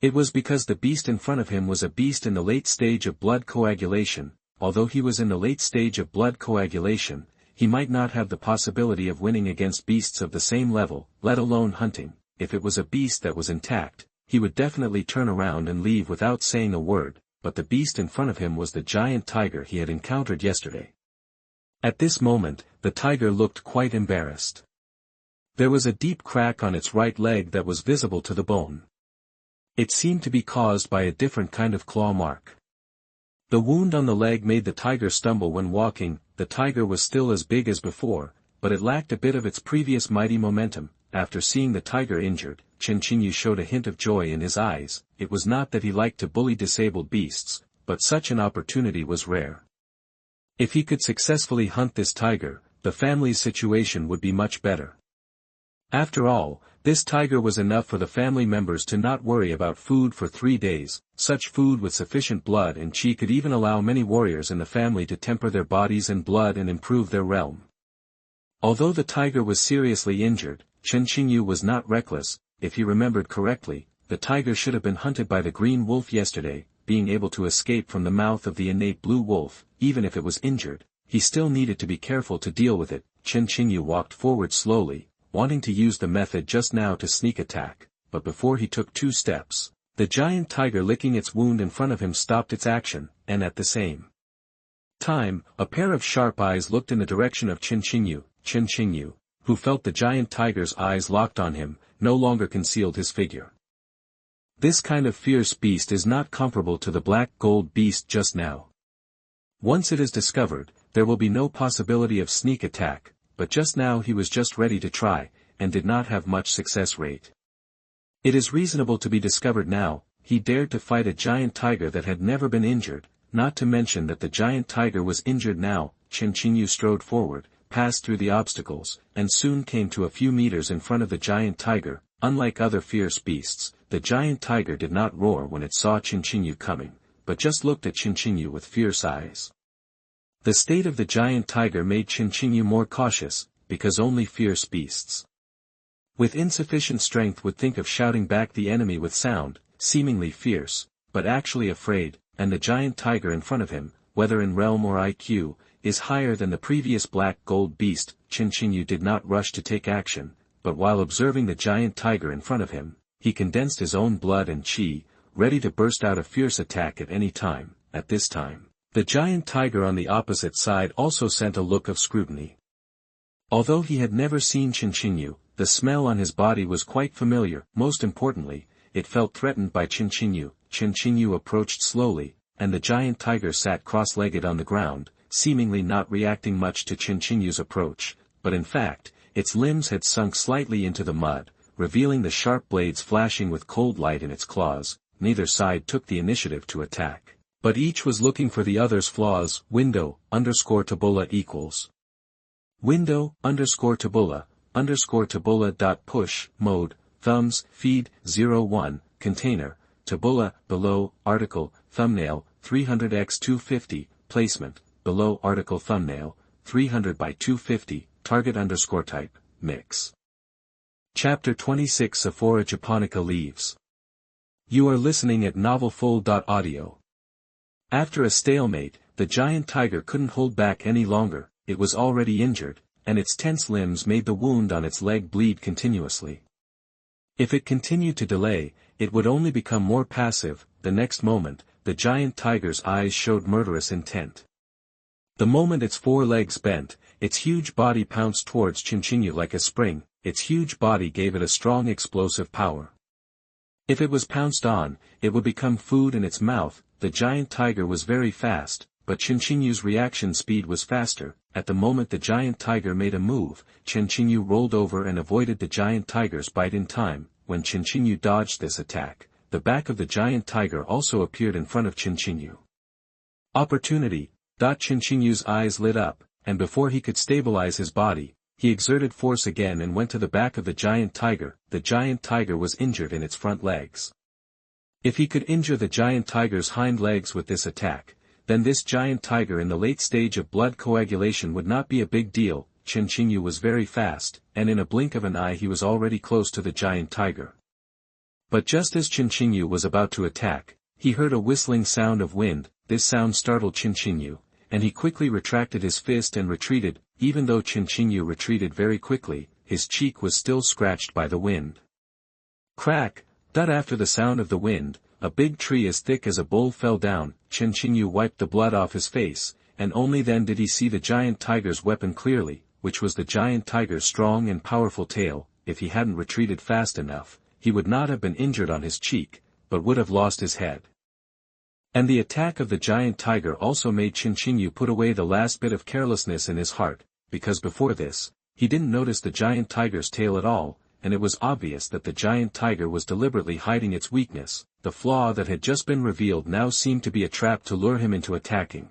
It was because the beast in front of him was a beast in the late stage of blood coagulation. Although he was in the late stage of blood coagulation, he might not have the possibility of winning against beasts of the same level, let alone hunting. If it was a beast that was intact, he would definitely turn around and leave without saying a word, but the beast in front of him was the giant tiger he had encountered yesterday. At this moment, the tiger looked quite embarrassed. There was a deep crack on its right leg that was visible to the bone. It seemed to be caused by a different kind of claw mark. The wound on the leg made the tiger stumble when walking. The tiger was still as big as before, but it lacked a bit of its previous mighty momentum. After seeing the tiger injured, Qianqingyu showed a hint of joy in his eyes. It was not that he liked to bully disabled beasts, but such an opportunity was rare. If he could successfully hunt this tiger, the family's situation would be much better. After all, this tiger was enough for the family members to not worry about food for 3 days. Such food with sufficient blood and chi could even allow many warriors in the family to temper their bodies and blood and improve their realm. Although the tiger was seriously injured, Qianqingyu was not reckless. If he remembered correctly, the tiger should have been hunted by the green wolf yesterday. Being able to escape from the mouth of the innate blue wolf, even if it was injured, he still needed to be careful to deal with it. Qianqingyu walked forward slowly, wanting to use the method just now to sneak attack, but before he took 2 steps, the giant tiger licking its wound in front of him stopped its action, and at the same time, a pair of sharp eyes looked in the direction of Qianqingyu. Qianqingyu, who felt the giant tiger's eyes locked on him, no longer concealed his figure. This kind of fierce beast is not comparable to the black gold beast just now. Once it is discovered, there will be no possibility of sneak attack, but just now he was just ready to try, and did not have much success rate. It is reasonable to be discovered now. He dared to fight a giant tiger that had never been injured, not to mention that the giant tiger was injured now. Qianqinyu strode forward, passed through the obstacles, and soon came to a few meters in front of the giant tiger. Unlike other fierce beasts, the giant tiger did not roar when it saw Qianqinyu coming, but just looked at Qianqinyu with fierce eyes. The state of the giant tiger made Qianqinyu more cautious, because only fierce beasts with insufficient strength would think of shouting back the enemy with sound, seemingly fierce, but actually afraid, and the giant tiger in front of him, whether in realm or IQ, is higher than the previous black gold beast. Qianqinyu did not rush to take action, but while observing the giant tiger in front of him, he condensed his own blood and qi, ready to burst out a fierce attack at any time. At this time, the giant tiger on the opposite side also sent a look of scrutiny. Although he had never seen Qianqinyu, the smell on his body was quite familiar. Most importantly, it felt threatened by Qianqinyu. Qianqinyu approached slowly, and the giant tiger sat cross-legged on the ground, seemingly not reacting much to Qianqinyu's approach, but in fact, its limbs had sunk slightly into the mud, revealing the sharp blades flashing with cold light in its claws. Neither side took the initiative to attack, but each was looking for the other's flaws. Window_tabula equals window_tabula_tabula.push, mode, thumbs, feed, 01, container, tabula, below, article, thumbnail, 300x250, placement, below article thumbnail, 300 by 250, target_type, mix. Chapter 26 Sophora japonica leaves. You are listening at novelfull.audio. After a stalemate, the giant tiger couldn't hold back any longer. It was already injured, and its tense limbs made the wound on its leg bleed continuously. If it continued to delay, it would only become more passive. The next moment, the giant tiger's eyes showed murderous intent. The moment its four legs bent, its huge body pounced towards Qianqinyu like a spring. Its huge body gave it a strong explosive power. If it was pounced on, it would become food in its mouth. The giant tiger was very fast, but Qianqinyu's reaction speed was faster. At the moment the giant tiger made a move, Qianqinyu rolled over and avoided the giant tiger's bite in time. When Qianqinyu dodged this attack, the back of the giant tiger also appeared in front of Qianqinyu. Opportunity! Qianqinyu's eyes lit up, and before he could stabilize his body, he exerted force again and went to the back of the giant tiger. The giant tiger was injured in its front legs. If he could injure the giant tiger's hind legs with this attack, then this giant tiger in the late stage of blood coagulation would not be a big deal. Qianqinyu was very fast, and in a blink of an eye he was already close to the giant tiger. But just as Qianqinyu was about to attack, he heard a whistling sound of wind. This sound startled Qianqinyu, and he quickly retracted his fist and retreated. Even though Qianqinyu retreated very quickly, his cheek was still scratched by the wind. Crack! After the sound of the wind, a big tree as thick as a bowl fell down. Qianqinyu wiped the blood off his face, and only then did he see the giant tiger's weapon clearly, which was the giant tiger's strong and powerful tail. If he hadn't retreated fast enough, he would not have been injured on his cheek, but would have lost his head. And the attack of the giant tiger also made Qianqinyu put away the last bit of carelessness in his heart, because before this, he didn't notice the giant tiger's tail at all, and it was obvious that the giant tiger was deliberately hiding its weakness. The flaw that had just been revealed now seemed to be a trap to lure him into attacking.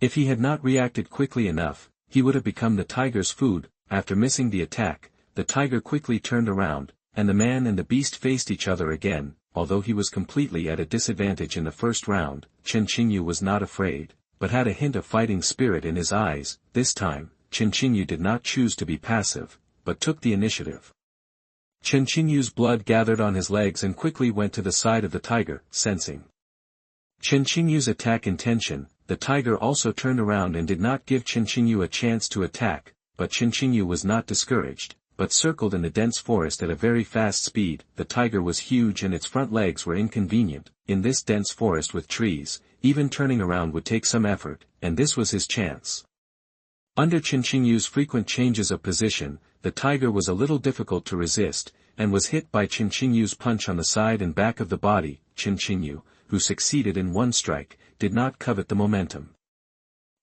If he had not reacted quickly enough, he would have become the tiger's food. After missing the attack, the tiger quickly turned around, and the man and the beast faced each other again. Although he was completely at a disadvantage in the first round, Qianqinyu was not afraid, but had a hint of fighting spirit in his eyes. This time, Qianqinyu did not choose to be passive, but took the initiative. Qianqinyu's blood gathered on his legs and quickly went to the side of the tiger. Sensing Qianqinyu's attack intention, the tiger also turned around and did not give Qianqinyu a chance to attack. But Qianqinyu was not discouraged, but circled in the dense forest at a very fast speed. The tiger was huge and its front legs were inconvenient. In this dense forest with trees, even turning around would take some effort, and this was his chance. Under Qianqinyu's frequent changes of position, the tiger was a little difficult to resist, and was hit by Qinyu's punch on the side and back of the body. Qinyu, who succeeded in one strike, did not covet the momentum.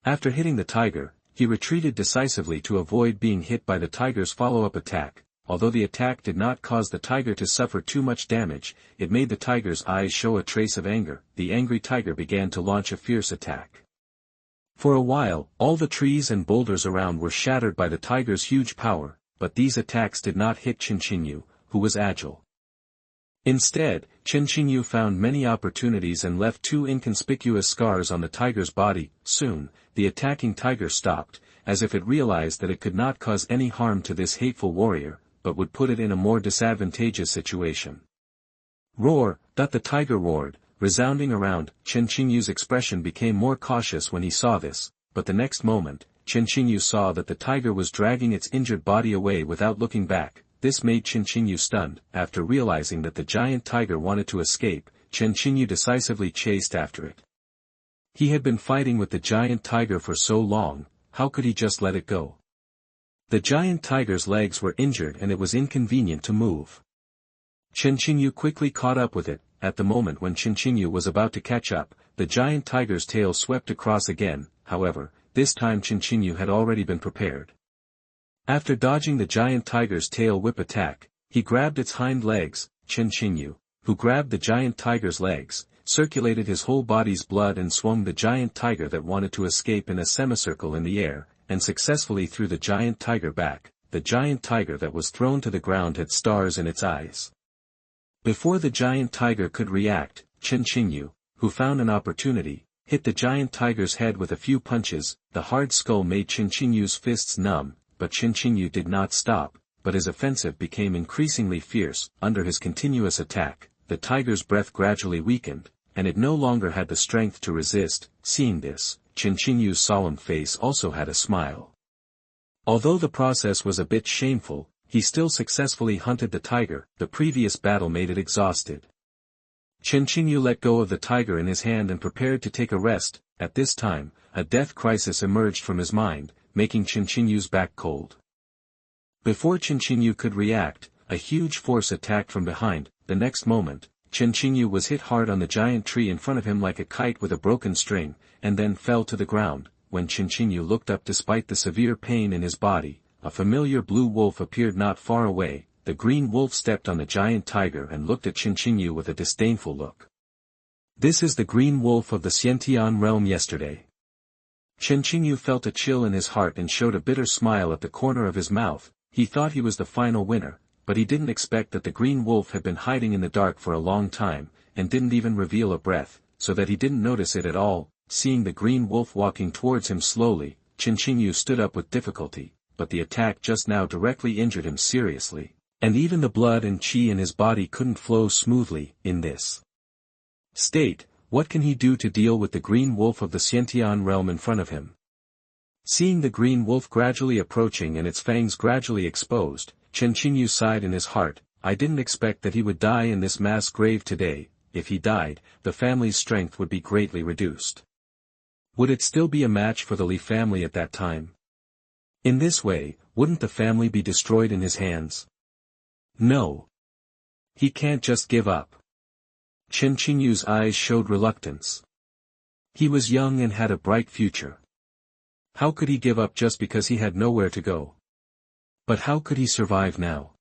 After hitting the tiger, he retreated decisively to avoid being hit by the tiger's follow-up attack. Although the attack did not cause the tiger to suffer too much damage, it made the tiger's eyes show a trace of anger. The angry tiger began to launch a fierce attack. For a while, all the trees and boulders around were shattered by the tiger's huge power, but these attacks did not hit Qinyu, who was agile. Instead, Qinyu found many opportunities and left two inconspicuous scars on the tiger's body. Soon, the attacking tiger stopped, as if it realized that it could not cause any harm to this hateful warrior, but would put it in a more disadvantageous situation. Roar! The tiger roared, resounding around. Qinyu's expression became more cautious when he saw this, but the next moment, Qinyu saw that the tiger was dragging its injured body away without looking back. This made Qinyu stunned. After realizing that the giant tiger wanted to escape, Qinyu decisively chased after it. He had been fighting with the giant tiger for so long, how could he just let it go? The giant tiger's legs were injured and it was inconvenient to move. Qinyu quickly caught up with it. At the moment when Qinyu was about to catch up, the giant tiger's tail swept across again. However, this time Qinyu had already been prepared. After dodging the giant tiger's tail whip attack, he grabbed its hind legs. Qinyu, who grabbed the giant tiger's legs, circulated his whole body's blood and swung the giant tiger that wanted to escape in a semicircle in the air, and successfully threw the giant tiger back. The giant tiger that was thrown to the ground had stars in its eyes. Before the giant tiger could react, Qinyu, who found an opportunity, hit the giant tiger's head with a few punches. The hard skull made Qinyu's fists numb, but Qinyu did not stop, but his offensive became increasingly fierce. Under his continuous attack, the tiger's breath gradually weakened, and it no longer had the strength to resist. Seeing this, Qinyu's solemn face also had a smile. Although the process was a bit shameful, he still successfully hunted the tiger. The previous battle made it exhausted. Qinyu let go of the tiger in his hand and prepared to take a rest. At this time, a death crisis emerged from his mind, making Qinyu's back cold. Before Qinyu could react, a huge force attacked from behind. The next moment, Qinyu was hit hard on the giant tree in front of him like a kite with a broken string, and then fell to the ground. When Qinyu looked up despite the severe pain in his body, a familiar blue wolf appeared not far away. The green wolf stepped on the giant tiger and looked at Qinyu with a disdainful look. "This is the green wolf of the Xiantian realm yesterday." Qinyu felt a chill in his heart and showed a bitter smile at the corner of his mouth. He thought he was the final winner, but he didn't expect that the green wolf had been hiding in the dark for a long time, and didn't even reveal a breath, so that he didn't notice it at all. Seeing the green wolf walking towards him slowly, Qinyu stood up with difficulty, but the attack just now directly injured him seriously, and even the blood and qi in his body couldn't flow smoothly. In this state, what can he do to deal with the green wolf of the Xiantian realm in front of him? Seeing the green wolf gradually approaching and its fangs gradually exposed, Qinyu sighed in his heart. I didn't expect that he would die in this mass grave today. If he died, the family's strength would be greatly reduced. Would it still be a match for the Li family at that time? In this way, wouldn't the family be destroyed in his hands? No. He can't just give up. Qinyu's eyes showed reluctance. He was young and had a bright future. How could he give up just because he had nowhere to go? But how could he survive now?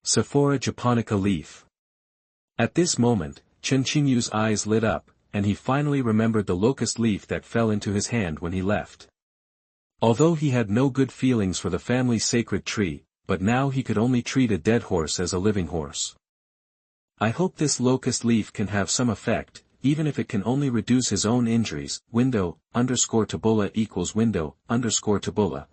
Sophora japonica leaf. At this moment, Qinyu's eyes lit up, and he finally remembered the locust leaf that fell into his hand when he left. Although he had no good feelings for the family's sacred tree, but now he could only treat a dead horse as a living horse. I hope this locust leaf can have some effect, even if it can only reduce his own injuries. Window_tabula equals window_tabula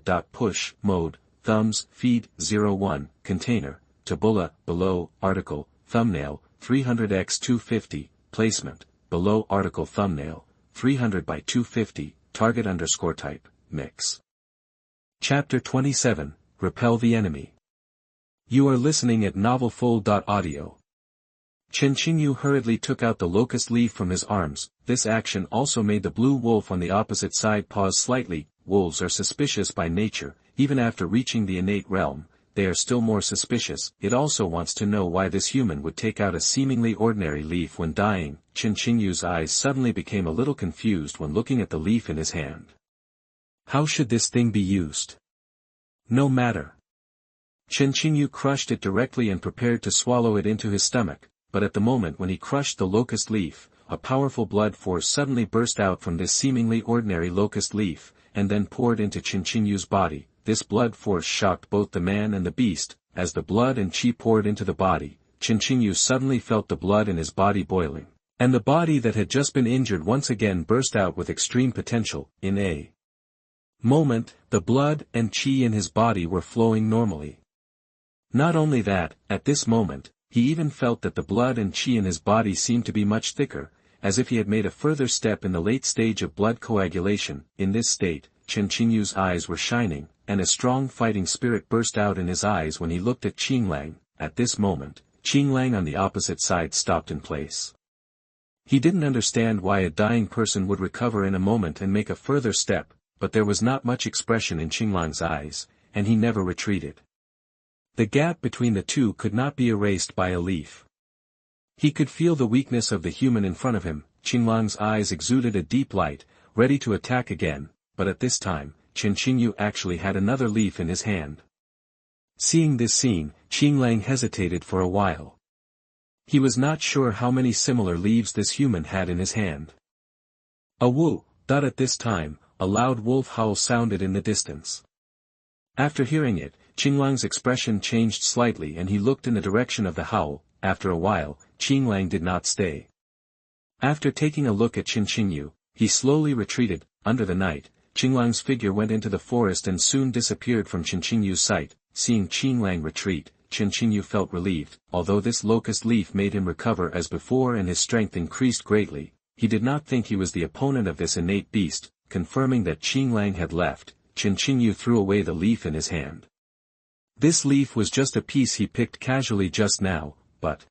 dot push mode thumbs feed 01 container tabula below article thumbnail 300x250 placement below article thumbnail 300 by 250 target _type mix. Chapter 27 Repel the enemy. You are listening at novelfull.audio. Qinyu hurriedly took out the locust leaf from his arms. This action also made the blue wolf on the opposite side pause slightly. Wolves are suspicious by nature, even after reaching the innate realm. they are still more suspicious. It also wants to know why this human would take out a seemingly ordinary leaf when dying. Qinyu's eyes suddenly became a little confused when looking at the leaf in his hand. How should this thing be used? No matter. Qinyu crushed it directly and prepared to swallow it into his stomach, but at the moment when he crushed the locust leaf, a powerful blood force suddenly burst out from this seemingly ordinary locust leaf, and then poured into Qinyu's body. This blood force shocked both the man and the beast. As the blood and qi poured into the body, Qinyu suddenly felt the blood in his body boiling, and the body that had just been injured once again burst out with extreme potential. In a moment, the blood and qi in his body were flowing normally. Not only that, at this moment, he even felt that the blood and qi in his body seemed to be much thicker, as if he had made a further step in the late stage of blood coagulation. In this state, Qinyu's eyes were shining, and a strong fighting spirit burst out in his eyes when he looked at Qinglang. At this moment, Qinglang on the opposite side stopped in place. He didn't understand why a dying person would recover in a moment and make a further step, but there was not much expression in Qinglang's eyes, and he never retreated. The gap between the two could not be erased by a leaf. He could feel the weakness of the human in front of him. Qinglang's eyes exuded a deep light, ready to attack again, but at this time, Qinyu actually had another leaf in his hand. Seeing this scene, Qinglang hesitated for a while. He was not sure how many similar leaves this human had in his hand. A woo! At this time, a loud wolf howl sounded in the distance. After hearing it, Qinglang's expression changed slightly and he looked in the direction of the howl. After a while, Qinglang did not stay. After taking a look at Qinyu, he slowly retreated. Under the night, Qinglang's figure went into the forest and soon disappeared from Qinyu's sight. Seeing Qinglang retreat, Qinyu felt relieved. Although this locust leaf made him recover as before and his strength increased greatly, he did not think he was the opponent of this innate beast. Confirming that Qinglang had left, Qinyu threw away the leaf in his hand. This leaf was just a piece he picked casually just now, but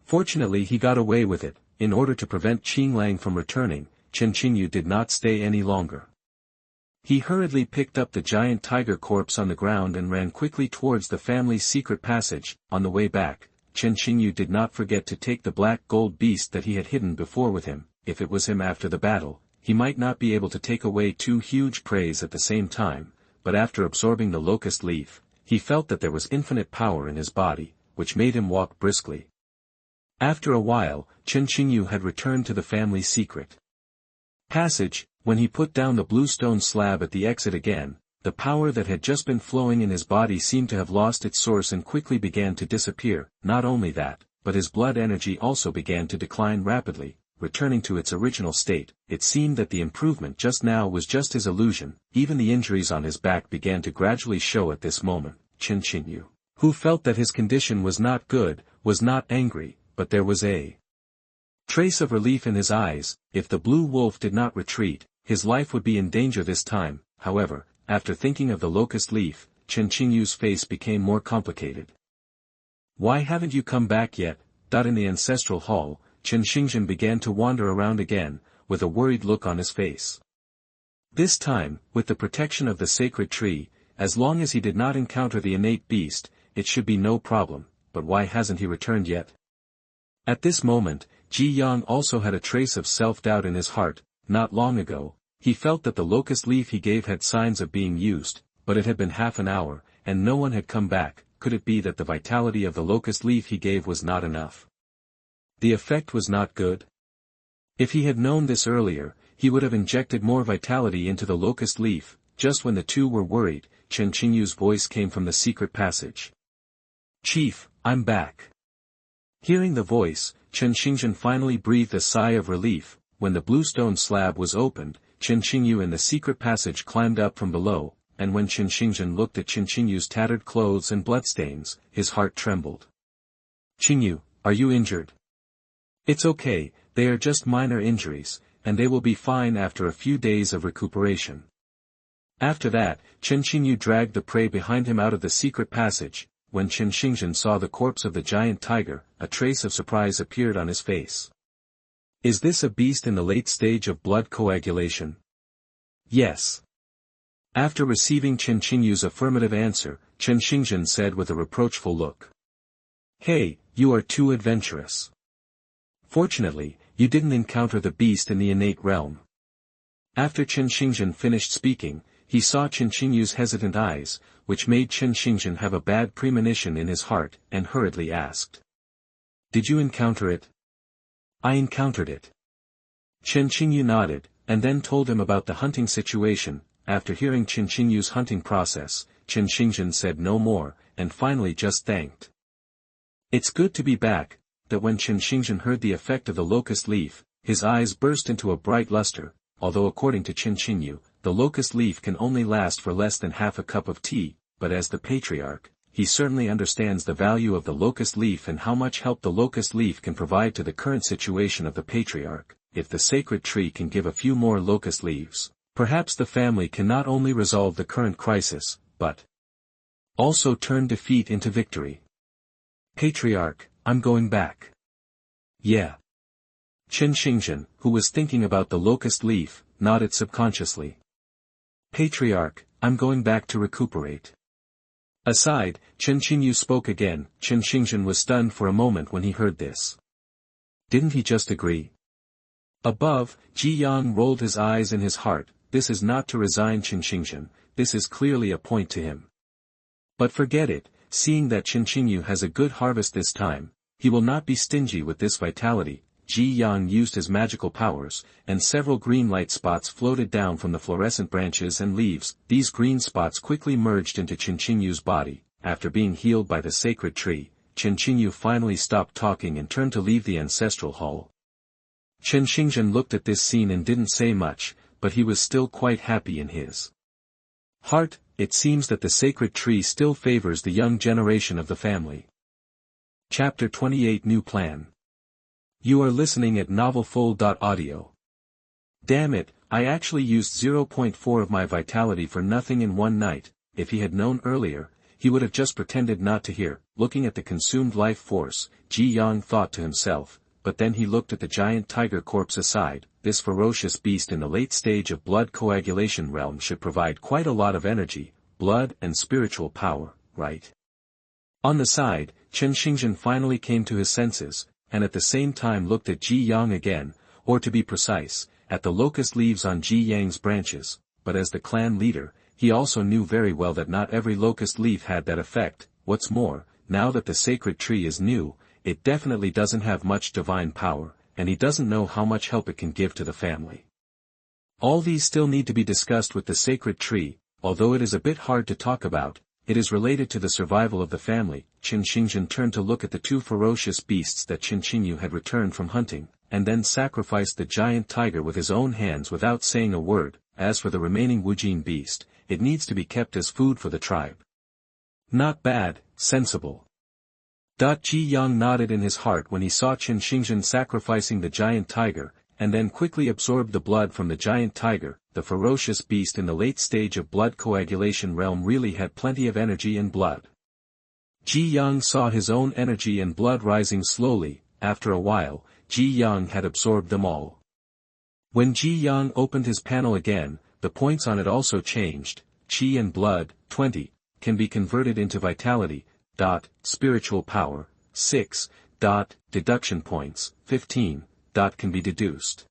fortunately he got away with it. In order to prevent Qinglang from returning, Qinyu did not stay any longer. He hurriedly picked up the giant tiger corpse on the ground and ran quickly towards the family's secret passage. On the way back, Qinyu did not forget to take the black gold beast that he had hidden before with him. If it was him after the battle, he might not be able to take away two huge preys at the same time, but after absorbing the locust leaf, he felt that there was infinite power in his body, which made him walk briskly. After a while, Qinyu had returned to the family's secret passage. When he put down the blue stone slab at the exit again, the power that had just been flowing in his body seemed to have lost its source and quickly began to disappear. Not only that, but his blood energy also began to decline rapidly, returning to its original state. It seemed that the improvement just now was just his illusion. Even the injuries on his back began to gradually show at this moment. Qinyu, who felt that his condition was not good, was not angry, but there was a trace of relief in his eyes. If the blue wolf did not retreat, his life would be in danger this time. However, after thinking of the locust leaf, Qinyu's face became more complicated. Why haven't you come back yet? In the ancestral hall, Qinxingzhen began to wander around again, with a worried look on his face. This time, with the protection of the sacred tree, as long as he did not encounter the innate beast, it should be no problem, but why hasn't he returned yet? At this moment, Ji Yang also had a trace of self-doubt in his heart. Not long ago, he felt that the locust leaf he gave had signs of being used, but it had been half an hour, and no one had come back. Could it be that the vitality of the locust leaf he gave was not enough? The effect was not good? If he had known this earlier, he would have injected more vitality into the locust leaf. Just when the two were worried, Qinyu's voice came from the secret passage. "Chief, I'm back." Hearing the voice, Qinxingzhen finally breathed a sigh of relief. When the bluestone slab was opened, Qinyu in the secret passage climbed up from below, and when Qinxingzhen looked at Qinyu's tattered clothes and bloodstains, his heart trembled. "Qinyu, are you injured?" "It's okay, they are just minor injuries, and they will be fine after a few days of recuperation." After that, Qinyu dragged the prey behind him out of the secret passage. When Qinxingzhen saw the corpse of the giant tiger, a trace of surprise appeared on his face. "Is this a beast in the late stage of blood coagulation?" "Yes." After receiving Chen Qinyu's affirmative answer, Chen Xingzhen said with a reproachful look. Hey, you are too adventurous. Fortunately, you didn't encounter the beast in the innate realm. After Chen Xingzhen finished speaking, he saw Chen Qinyu's hesitant eyes, which made Chen Xingzhen have a bad premonition in his heart, and hurriedly asked. Did you encounter it? I encountered it. Chen Qinyu nodded, and then told him about the hunting situation. After hearing Chen Qinyu's hunting process, Chen Xingzhen said no more, and finally just thanked. It's good to be back. That when Chen Xingzhen heard the effect of the locust leaf, his eyes burst into a bright luster, although according to Chen Qinyu, the locust leaf can only last for less than half a cup of tea, but as the Patriarch, he certainly understands the value of the locust leaf and how much help the locust leaf can provide to the current situation of the Patriarch. If the sacred tree can give a few more locust leaves, perhaps the family can not only resolve the current crisis, but also turn defeat into victory. Patriarch, I'm going back. Yeah. Chen Xingzhen, who was thinking about the locust leaf, nodded subconsciously. Patriarch, I'm going back to recuperate. Aside, Chen Qinyu spoke again. Chen Xingzhen was stunned for a moment when he heard this. Didn't he just agree? Above, Ji Yang rolled his eyes in his heart. This is not to resign Chen Xingzhen, this is clearly a point to him. But forget it, seeing that Chen Qinyu has a good harvest this time, he will not be stingy with this vitality. Ji Yang used his magical powers, and several green light spots floated down from the fluorescent branches and leaves. These green spots quickly merged into Chen Qinyu's body. After being healed by the sacred tree, Chen Qinyu finally stopped talking and turned to leave the ancestral hall. Chen Xingzhen looked at this scene and didn't say much, but he was still quite happy in his heart. It seems that the sacred tree still favors the young generation of the family. Chapter 28 New Plan. You are listening at novelfull.audio. Damn it, I actually used 0.4 of my vitality for nothing in one night. If he had known earlier, he would have just pretended not to hear. Looking at the consumed life force, Ji Yang thought to himself, but then he looked at the giant tiger corpse aside. This ferocious beast in the late stage of blood coagulation realm should provide quite a lot of energy, blood and spiritual power, right? On the side, Chen Xingzhen finally came to his senses, and at the same time looked at Ji Yang again, or to be precise, at the locust leaves on Ji Yang's branches. But as the clan leader, he also knew very well that not every locust leaf had that effect. What's more, now that the sacred tree is new, it definitely doesn't have much divine power, and he doesn't know how much help it can give to the family. All these still need to be discussed with the sacred tree, although it is a bit hard to talk about. It is related to the survival of the family. Chen Xingzhen turned to look at the two ferocious beasts that Chen Qinyu had returned from hunting, and then sacrificed the giant tiger with his own hands without saying a word. As for the remaining Wujin beast, it needs to be kept as food for the tribe. Not bad, sensible. Ji Yang nodded in his heart when he saw Chen Xingzhen sacrificing the giant tiger, and then quickly absorbed the blood from the giant tiger. The ferocious beast in the late stage of blood coagulation realm really had plenty of energy and blood. Ji Yang saw his own energy and blood rising slowly. After a while, Ji Yang had absorbed them all. When Ji Yang opened his panel again, the points on it also changed. Qi and blood, 20, can be converted into vitality. Spiritual power, 6. Deduction points, 15. Can be deduced.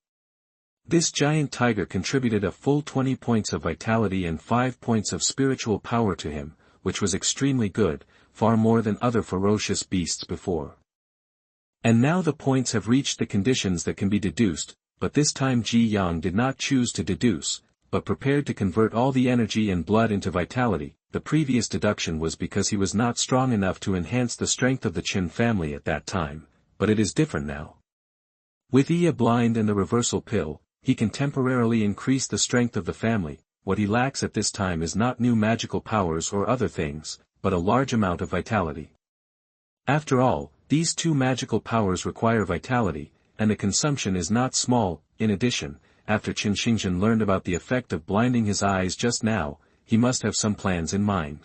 This giant tiger contributed a full 20 points of vitality and 5 points of spiritual power to him, which was extremely good, far more than other ferocious beasts before. And now the points have reached the conditions that can be deduced, but this time Ji Yang did not choose to deduce, but prepared to convert all the energy and blood into vitality. The previous deduction was because he was not strong enough to enhance the strength of the Qin family at that time, but it is different now. With a blind and the reversal pill, he can temporarily increase the strength of the family. What he lacks at this time is not new magical powers or other things, but a large amount of vitality. After all, these two magical powers require vitality, and the consumption is not small. In addition, after Chen Xingzhen learned about the effect of blinding his eyes just now, he must have some plans in mind.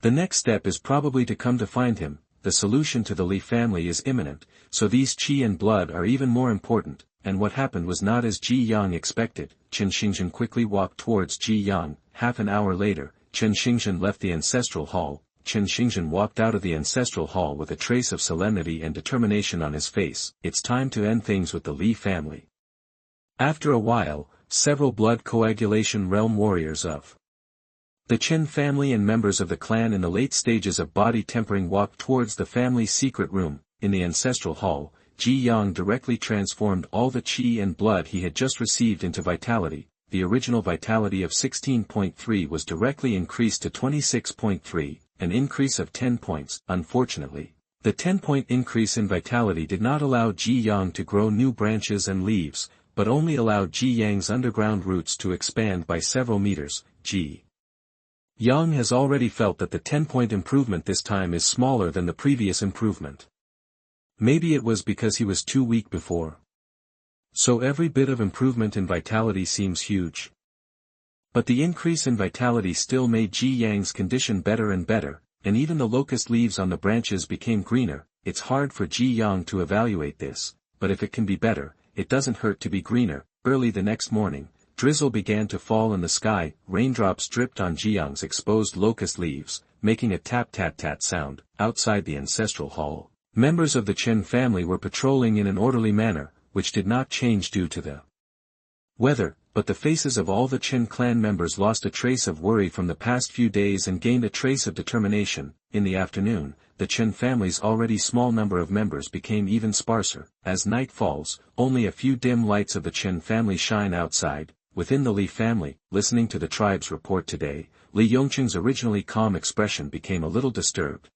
The next step is probably to come to find him. The solution to the Li family is imminent, so these qi and blood are even more important, and what happened was not as Ji Yang expected. Chen Xingzhen quickly walked towards Ji Yang, Half an hour later, Chen Xingzhen left the ancestral hall. Chen Xingzhen walked out of the ancestral hall with a trace of solemnity and determination on his face. It's time to end things with the Li family. After a while, several blood coagulation realm warriors of the Chen family and members of the clan in the late stages of body tempering walked towards the family's secret room. In the ancestral hall, Ji Yang directly transformed all the qi and blood he had just received into vitality. The original vitality of 16.3 was directly increased to 26.3, an increase of 10 points. Unfortunately, the 10-point increase in vitality did not allow Ji Yang to grow new branches and leaves, but only allowed Ji Yang's underground roots to expand by several meters. Ji Yang has already felt that the 10-point improvement this time is smaller than the previous improvement. Maybe it was because he was too weak before. So every bit of improvement in vitality seems huge. But the increase in vitality still made Ji Yang's condition better and better, and even the locust leaves on the branches became greener. It's hard for Ji Yang to evaluate this, but if it can be better, it doesn't hurt to be greener. Early the next morning, drizzle began to fall in the sky. Raindrops dripped on Ji Yang's exposed locust leaves, making a tap-tat-tat sound. Outside the ancestral hall, members of the Chen family were patrolling in an orderly manner, which did not change due to the weather, but the faces of all the Chen clan members lost a trace of worry from the past few days and gained a trace of determination. In the afternoon, the Chen family's already small number of members became even sparser. As night falls, only a few dim lights of the Chen family shine outside. Within the Li family, listening to the tribe's report today, Li Yongcheng's originally calm expression became a little disturbed.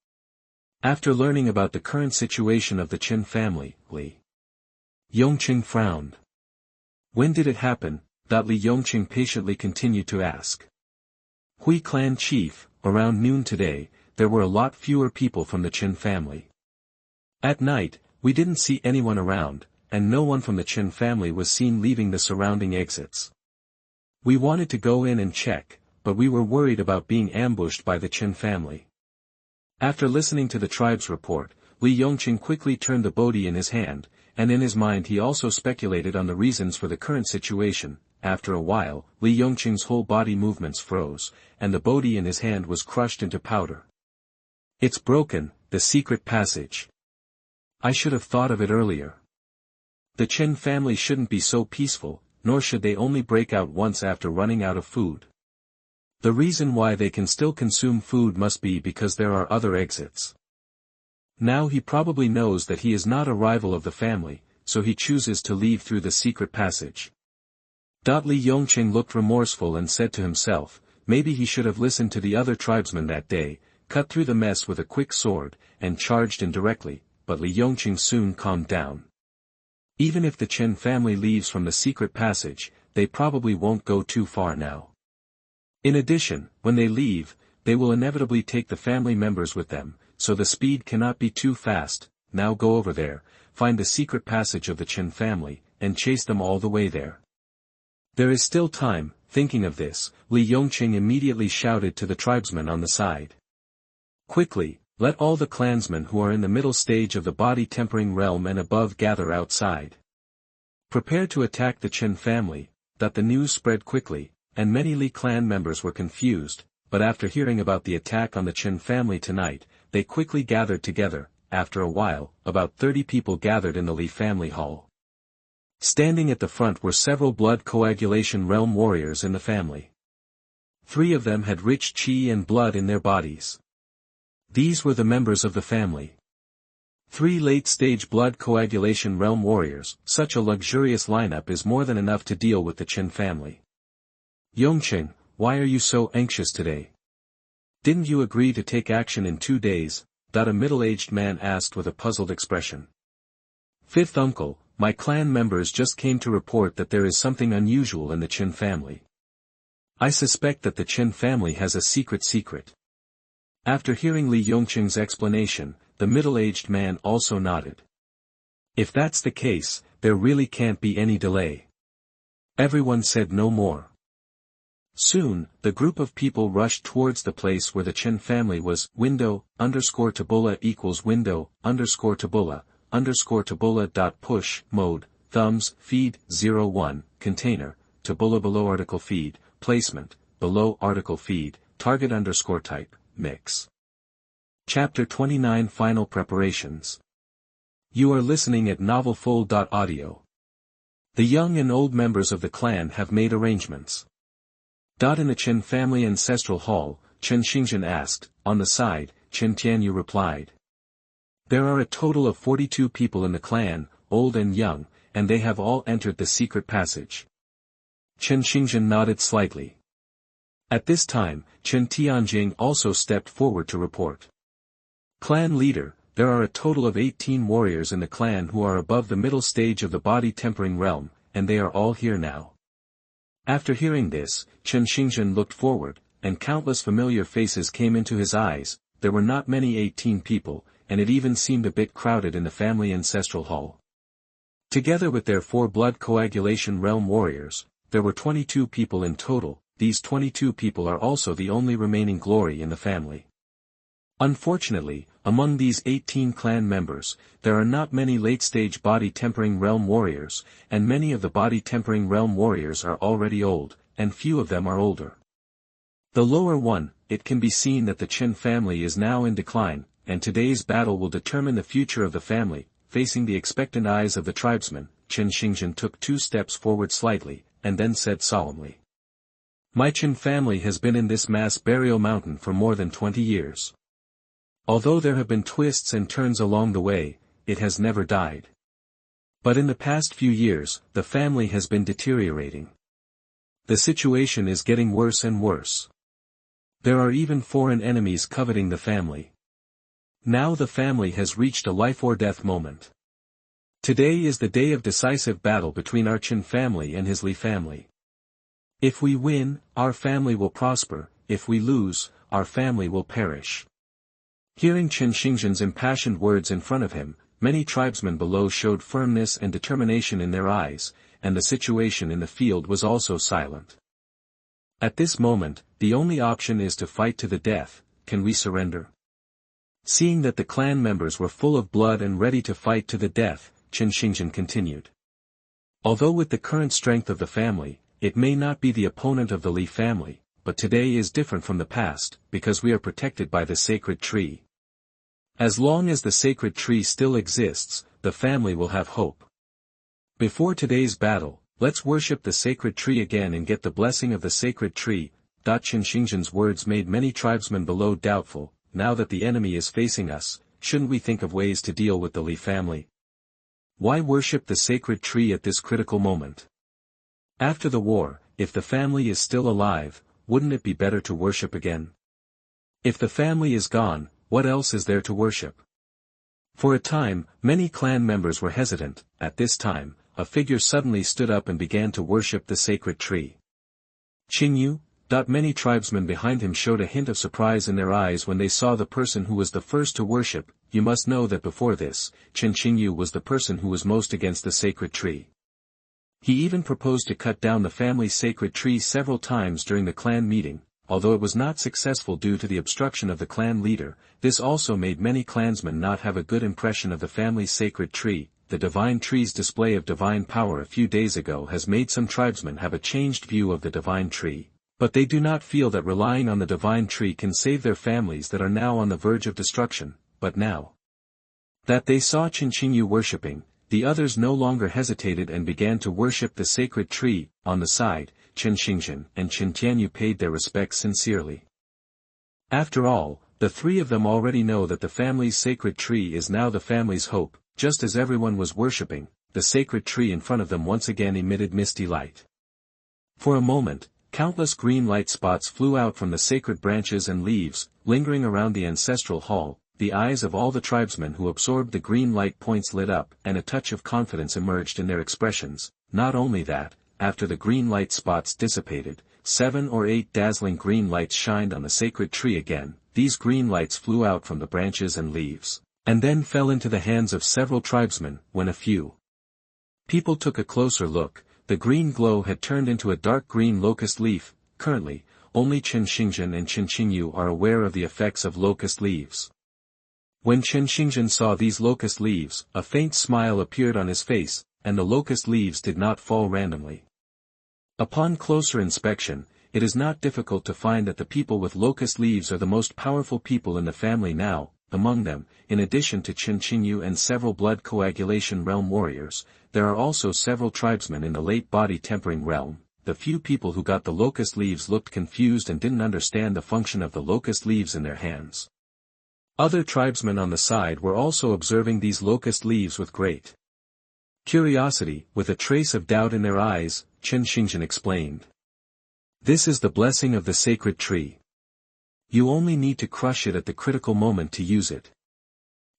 After learning about the current situation of the Chen family, Li Yongcheng frowned. When did it happen? Li Yongcheng patiently continued to ask. Hui clan chief, around noon today, there were a lot fewer people from the Chen family. At night, we didn't see anyone around, and no one from the Chen family was seen leaving the surrounding exits. We wanted to go in and check, but we were worried about being ambushed by the Chen family. After listening to the tribe's report, Li Yongcheng quickly turned the bodhi in his hand, and in his mind he also speculated on the reasons for the current situation. After a while, Li Yongcheng's whole body movements froze, and the bodhi in his hand was crushed into powder. It's broken, the secret passage. I should have thought of it earlier. The Chen family shouldn't be so peaceful, nor should they only break out once after running out of food. The reason why they can still consume food must be because there are other exits. Now he probably knows that he is not a rival of the family, so he chooses to leave through the secret passage. Li Yongcheng looked remorseful and said to himself, maybe he should have listened to the other tribesmen that day, cut through the mess with a quick sword, and charged in directly. But Li Yongcheng soon calmed down. Even if the Chen family leaves from the secret passage, they probably won't go too far now. In addition, when they leave, they will inevitably take the family members with them, so the speed cannot be too fast. Now go over there, find the secret passage of the Chen family, and chase them all the way there. There is still time. Thinking of this, Li Yongcheng immediately shouted to the tribesmen on the side. Quickly, let all the clansmen who are in the middle stage of the body tempering realm and above gather outside. Prepare to attack the Chen family. The news spread quickly, and many Li clan members were confused, but after hearing about the attack on the Chen family tonight, they quickly gathered together. After a while, about 30 people gathered in the Li family hall. Standing at the front were several blood coagulation realm warriors in the family. 3 of them had rich qi and blood in their bodies. These were the members of the family. 3 late-stage blood coagulation realm warriors. Such a luxurious lineup is more than enough to deal with the Chen family. Yongcheng, why are you so anxious today? Didn't you agree to take action in 2 days? A middle-aged man asked with a puzzled expression. 5th uncle, my clan members just came to report that there is something unusual in the Chen family. I suspect that the Chen family has a secret. After hearing Li Yongcheng's explanation, the middle-aged man also nodded. If that's the case, there really can't be any delay. Everyone said no more. Soon, the group of people rushed towards the place where the Chen family was. Window_tabula equals window_tabula .push mode thumbs feed 01 container tabula below article feed placement below article feed, target_type, mix. Chapter 29 Final Preparations. You are listening at novelfull.audio. The young and old members of the clan have made arrangements. In the Chen family ancestral hall, Chen Xingzhen asked. On the side, Chen Tianyu replied. There are a total of 42 people in the clan, old and young, and they have all entered the secret passage. Chen Xingzhen nodded slightly. At this time, Chen Tianjing also stepped forward to report. Clan leader, there are a total of 18 warriors in the clan who are above the middle stage of the body-tempering realm, and they are all here now. After hearing this, Chen Xingzhen looked forward, and countless familiar faces came into his eyes. There were not many 18 people, and it even seemed a bit crowded in the family ancestral hall. Together with their 4 blood coagulation realm warriors, there were 22 people in total. These 22 people are also the only remaining glory in the family. Unfortunately, among these 18 clan members, there are not many late-stage body-tempering realm warriors, and many of the body-tempering realm warriors are already old, and few of them are older. The lower one, it can be seen that the Chen family is now in decline, and today's battle will determine the future of the family. Facing the expectant eyes of the tribesmen, Chen Xingzhen took 2 steps forward slightly, and then said solemnly. My Chen family has been in this mass burial mountain for more than 20 years. Although there have been twists and turns along the way, it has never died. But in the past few years, the family has been deteriorating. The situation is getting worse and worse. There are even foreign enemies coveting the family. Now the family has reached a life-or-death moment. Today is the day of decisive battle between our Chen family and his Li family. If we win, our family will prosper. If we lose, our family will perish. Hearing Chen Xingzhen's impassioned words in front of him, many tribesmen below showed firmness and determination in their eyes, and the situation in the field was also silent. At this moment, the only option is to fight to the death. Can we surrender? Seeing that the clan members were full of blood and ready to fight to the death, Chen Xingzhen continued. Although with the current strength of the family, it may not be the opponent of the Li family, but today is different from the past, because we are protected by the sacred tree. As long as the sacred tree still exists, the family will have hope. Before today's battle, let's worship the sacred tree again and get the blessing of the sacred tree. Chen Xingzhen's words made many tribesmen below doubtful. Now that the enemy is facing us, shouldn't we think of ways to deal with the Li family? Why worship the sacred tree at this critical moment? After the war, if the family is still alive, wouldn't it be better to worship again? If the family is gone, what else is there to worship? For a time, many clan members were hesitant. At this time, a figure suddenly stood up and began to worship the sacred tree. Qingyu. Many tribesmen behind him showed a hint of surprise in their eyes when they saw the person who was the first to worship. You must know that before this, Chen Qingyu was the person who was most against the sacred tree. He even proposed to cut down the family's sacred tree several times during the clan meeting. Although it was not successful due to the obstruction of the clan leader, this also made many clansmen not have a good impression of the family's sacred tree. The divine tree's display of divine power a few days ago has made some tribesmen have a changed view of the divine tree. But they do not feel that relying on the divine tree can save their families that are now on the verge of destruction. But now that they saw Chen Qingyu worshipping, the others no longer hesitated and began to worship the sacred tree. On the side, Chen Xingzhen and Chen Tianyu paid their respects sincerely. After all, the 3 of them already know that the family's sacred tree is now the family's hope. Just as everyone was worshipping, the sacred tree in front of them once again emitted misty light. For a moment, countless green light spots flew out from the sacred branches and leaves, lingering around the ancestral hall. The eyes of all the tribesmen who absorbed the green light points lit up, and a touch of confidence emerged in their expressions. Not only that, after the green light spots dissipated, 7 or 8 dazzling green lights shined on the sacred tree again. These green lights flew out from the branches and leaves, and then fell into the hands of several tribesmen. When a few people took a closer look, the green glow had turned into a dark green locust leaf. Currently, only Chen Xingzhen and Chen Qingyu are aware of the effects of locust leaves. When Chen Xingzhen saw these locust leaves, a faint smile appeared on his face, and the locust leaves did not fall randomly. Upon closer inspection, it is not difficult to find that the people with locust leaves are the most powerful people in the family now. Among them, in addition to Qinqinyu and several blood coagulation realm warriors, there are also several tribesmen in the late body tempering realm. The few people who got the locust leaves looked confused and didn't understand the function of the locust leaves in their hands. Other tribesmen on the side were also observing these locust leaves with great curiosity. With a trace of doubt in their eyes, Chen Xingzhen explained. This is the blessing of the sacred tree. You only need to crush it at the critical moment to use it.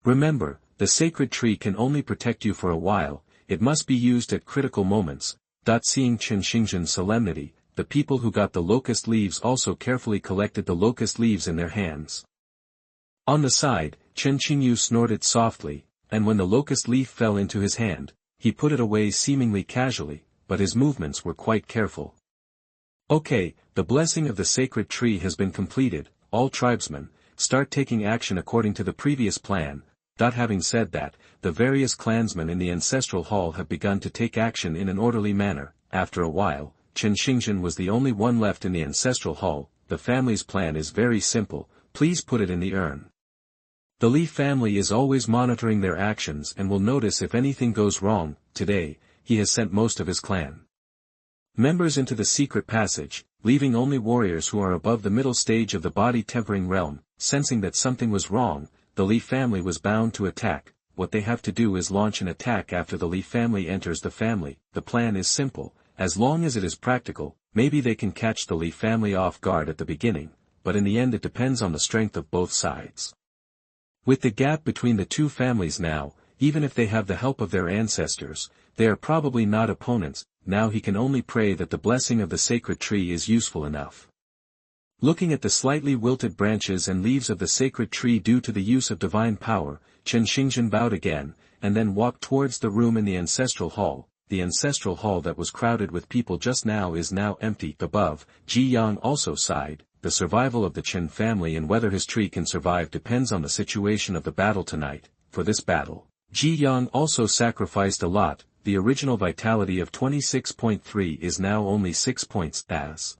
Remember, the sacred tree can only protect you for a while, it must be used at critical moments. Seeing Chen Xingzhen's solemnity, the people who got the locust leaves also carefully collected the locust leaves in their hands. On the side, Chen Qingyu snorted softly, and when the locust leaf fell into his hand, he put it away seemingly casually, but his movements were quite careful. Okay, the blessing of the sacred tree has been completed. All tribesmen, start taking action according to the previous plan. Having said that, the various clansmen in the ancestral hall have begun to take action in an orderly manner. After a while, Chen Xingzhen was the only one left in the ancestral hall. The family's plan is very simple, please put it in the urn. The Li family is always monitoring their actions and will notice if anything goes wrong. Today, he has sent most of his clan members into the secret passage, leaving only warriors who are above the middle stage of the body tempering realm. Sensing that something was wrong, the Li family was bound to attack. What they have to do is launch an attack after the Li family enters the family. The plan is simple, as long as it is practical. Maybe they can catch the Li family off guard at the beginning, but in the end it depends on the strength of both sides. With the gap between the two families now, even if they have the help of their ancestors, they are probably not opponents. Now he can only pray that the blessing of the sacred tree is useful enough. Looking at the slightly wilted branches and leaves of the sacred tree due to the use of divine power, Chen Xingzhen bowed again, and then walked towards the room in the ancestral hall. The ancestral hall that was crowded with people just now is now empty. Above, Ji Yang also sighed. The survival of the Chen family and whether his tree can survive depends on the situation of the battle tonight. For this battle, Ji Yang also sacrificed a lot. The original vitality of 26.3 is now only 6 points. As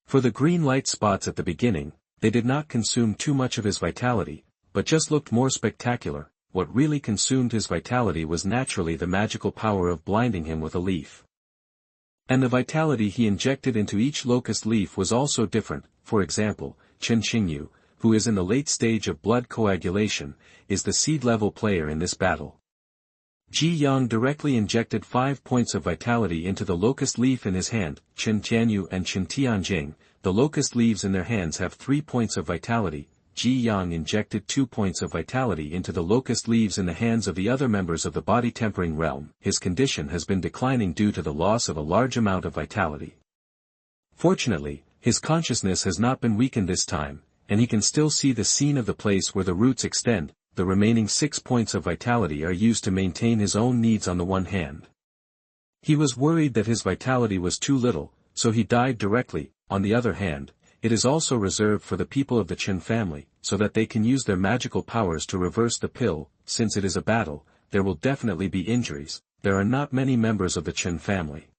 for the green light spots at the beginning, they did not consume too much of his vitality, but just looked more spectacular. What really consumed his vitality was naturally the magical power of blinding him with a leaf. And the vitality he injected into each locust leaf was also different. For example, Chen Qingyu, who is in the late stage of blood coagulation, is the seed-level player in this battle. Ji Yang directly injected 5 points of vitality into the locust leaf in his hand. Chen Tianyu and Chen Tianjing, the locust leaves in their hands have 3 points of vitality. Ji Yang injected 2 points of vitality into the locust leaves in the hands of the other members of the body tempering realm. His condition has been declining due to the loss of a large amount of vitality. Fortunately, his consciousness has not been weakened this time, and he can still see the scene of the place where the roots extend. The remaining 6 points of vitality are used to maintain his own needs on the one hand. He was worried that his vitality was too little, so he died directly. On the other hand, it is also reserved for the people of the Chen family, so that they can use their magical powers to reverse the pill. Since it is a battle, there will definitely be injuries. There are not many members of the Chen family.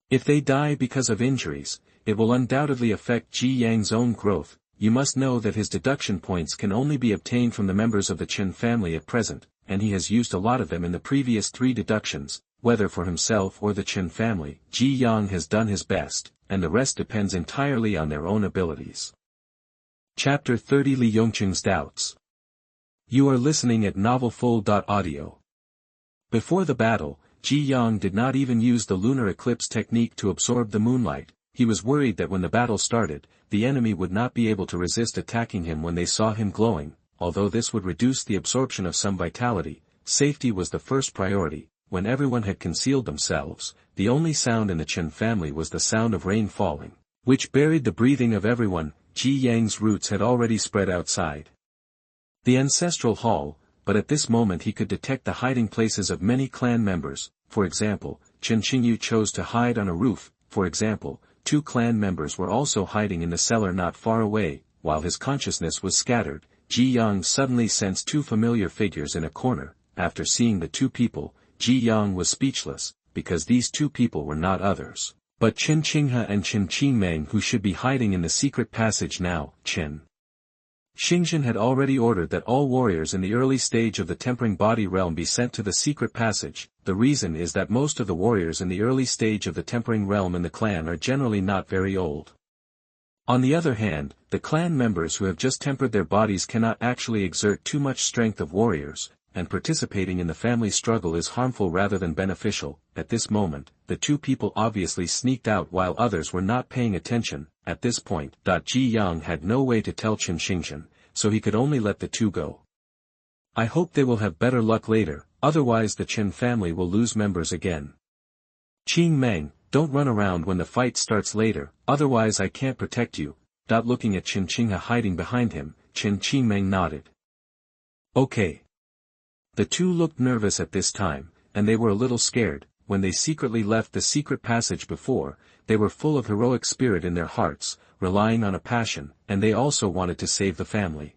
If they die because of injuries, it will undoubtedly affect Ji Yang's own growth. You must know that his deduction points can only be obtained from the members of the Chen family at present, and he has used a lot of them in the previous 3 deductions. Whether for himself or the Chen family, Ji Yang has done his best, and the rest depends entirely on their own abilities. Chapter 30 Li Yongcheng's Doubts. You are listening at novelfull.audio. Before the battle, Ji Yang did not even use the lunar eclipse technique to absorb the moonlight. He was worried that when the battle started, the enemy would not be able to resist attacking him when they saw him glowing. Although this would reduce the absorption of some vitality, safety was the first priority. When everyone had concealed themselves, the only sound in the Chen family was the sound of rain falling, which buried the breathing of everyone. Ji Yang's roots had already spread outside the ancestral hall, but at this moment he could detect the hiding places of many clan members. For example, Chen Qingyu chose to hide on a roof. For example, 2 clan members were also hiding in the cellar not far away. While his consciousness was scattered, Ji Yang suddenly sensed 2 familiar figures in a corner. After seeing the 2 people, Ji Yang was speechless, because these 2 people were not others, But Qin Qinghe and Qin Qingmeng who should be hiding in the secret passage now, Qin Xingzhen had already ordered that all warriors in the early stage of the tempering body realm be sent to the secret passage. The reason is that most of the warriors in the early stage of the tempering realm in the clan are generally not very old. On the other hand, the clan members who have just tempered their bodies cannot actually exert too much strength of warriors, and participating in the family struggle is harmful rather than beneficial. At this moment, the two people obviously sneaked out while others were not paying attention. At this point, Ji Yang had no way to tell Qin Xingzhen, so he could only let the two go. I hope they will have better luck later, otherwise the Qin family will lose members again. Qing Meng, don't run around when the fight starts later, otherwise I can't protect you. Looking at Qin Qinghe hiding behind him, Qin Qingmeng nodded. Okay. The two looked nervous at this time, and they were a little scared. When they secretly left the secret passage before, they were full of heroic spirit in their hearts, relying on a passion, and they also wanted to save the family.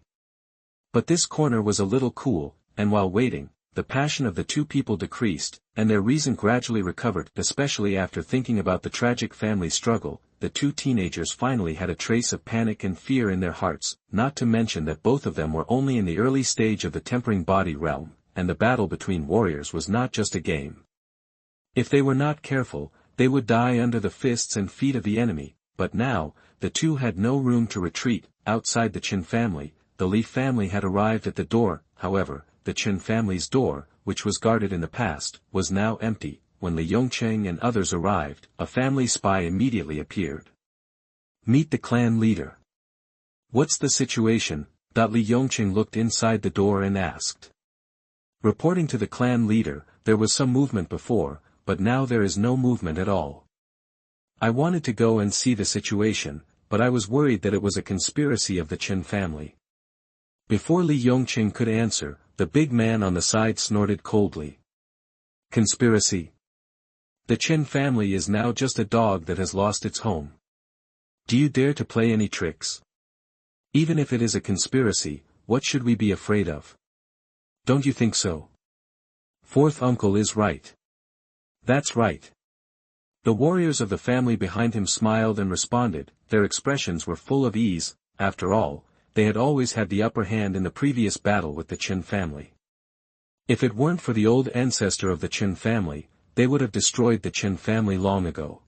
But this corner was a little cool, and while waiting, the passion of the two people decreased, and their reason gradually recovered. Especially after thinking about the tragic family struggle, the two teenagers finally had a trace of panic and fear in their hearts, not to mention that both of them were only in the early stage of the tempering body realm, and the battle between warriors was not just a game. If they were not careful, they would die under the fists and feet of the enemy. But now, the two had no room to retreat. Outside the Qin family, the Li family had arrived at the door. However, the Qin family's door, which was guarded in the past, was now empty. When Li Yongcheng and others arrived, a family spy immediately appeared. Meet the clan leader. What's the situation? Li Yongcheng looked inside the door and asked. Reporting to the clan leader, there was some movement before, but now there is no movement at all. I wanted to go and see the situation, but I was worried that it was a conspiracy of the Qin family. Before Li Yongcheng could answer, the big man on the side snorted coldly. Conspiracy? The Qin family is now just a dog that has lost its home. Do you dare to play any tricks? Even if it is a conspiracy, what should we be afraid of? Don't you think so? Fourth uncle is right. That's right. The warriors of the family behind him smiled and responded. Their expressions were full of ease. After all, they had always had the upper hand in the previous battle with the Qin family. If it weren't for the old ancestor of the Qin family, they would have destroyed the Qin family long ago.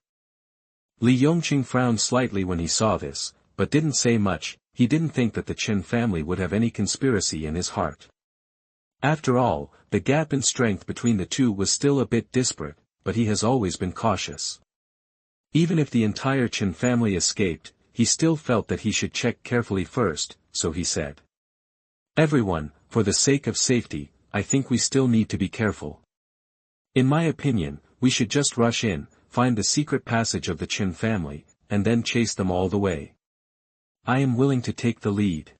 Li Yongqing frowned slightly when he saw this, but didn't say much. He didn't think that the Qin family would have any conspiracy in his heart. After all, the gap in strength between the two was still a bit disparate, but he has always been cautious. Even if the entire Qin family escaped, he still felt that he should check carefully first, so he said. Everyone, for the sake of safety, I think we still need to be careful. In my opinion, we should just rush in, find the secret passage of the Qin family, and then chase them all the way. I am willing to take the lead.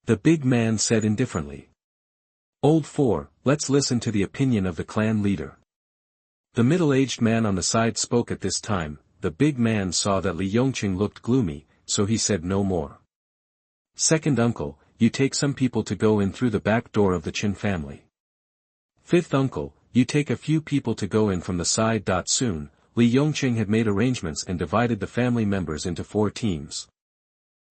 The big man said indifferently. Old 4, let's listen to the opinion of the clan leader. The middle-aged man on the side spoke at this time. The big man saw that Li Yongqing looked gloomy, so he said no more. Second uncle, you take some people to go in through the back door of the Qin family. Fifth uncle, you take a few people to go in from the side. Soon, Li Yongqing had made arrangements and divided the family members into 4 teams.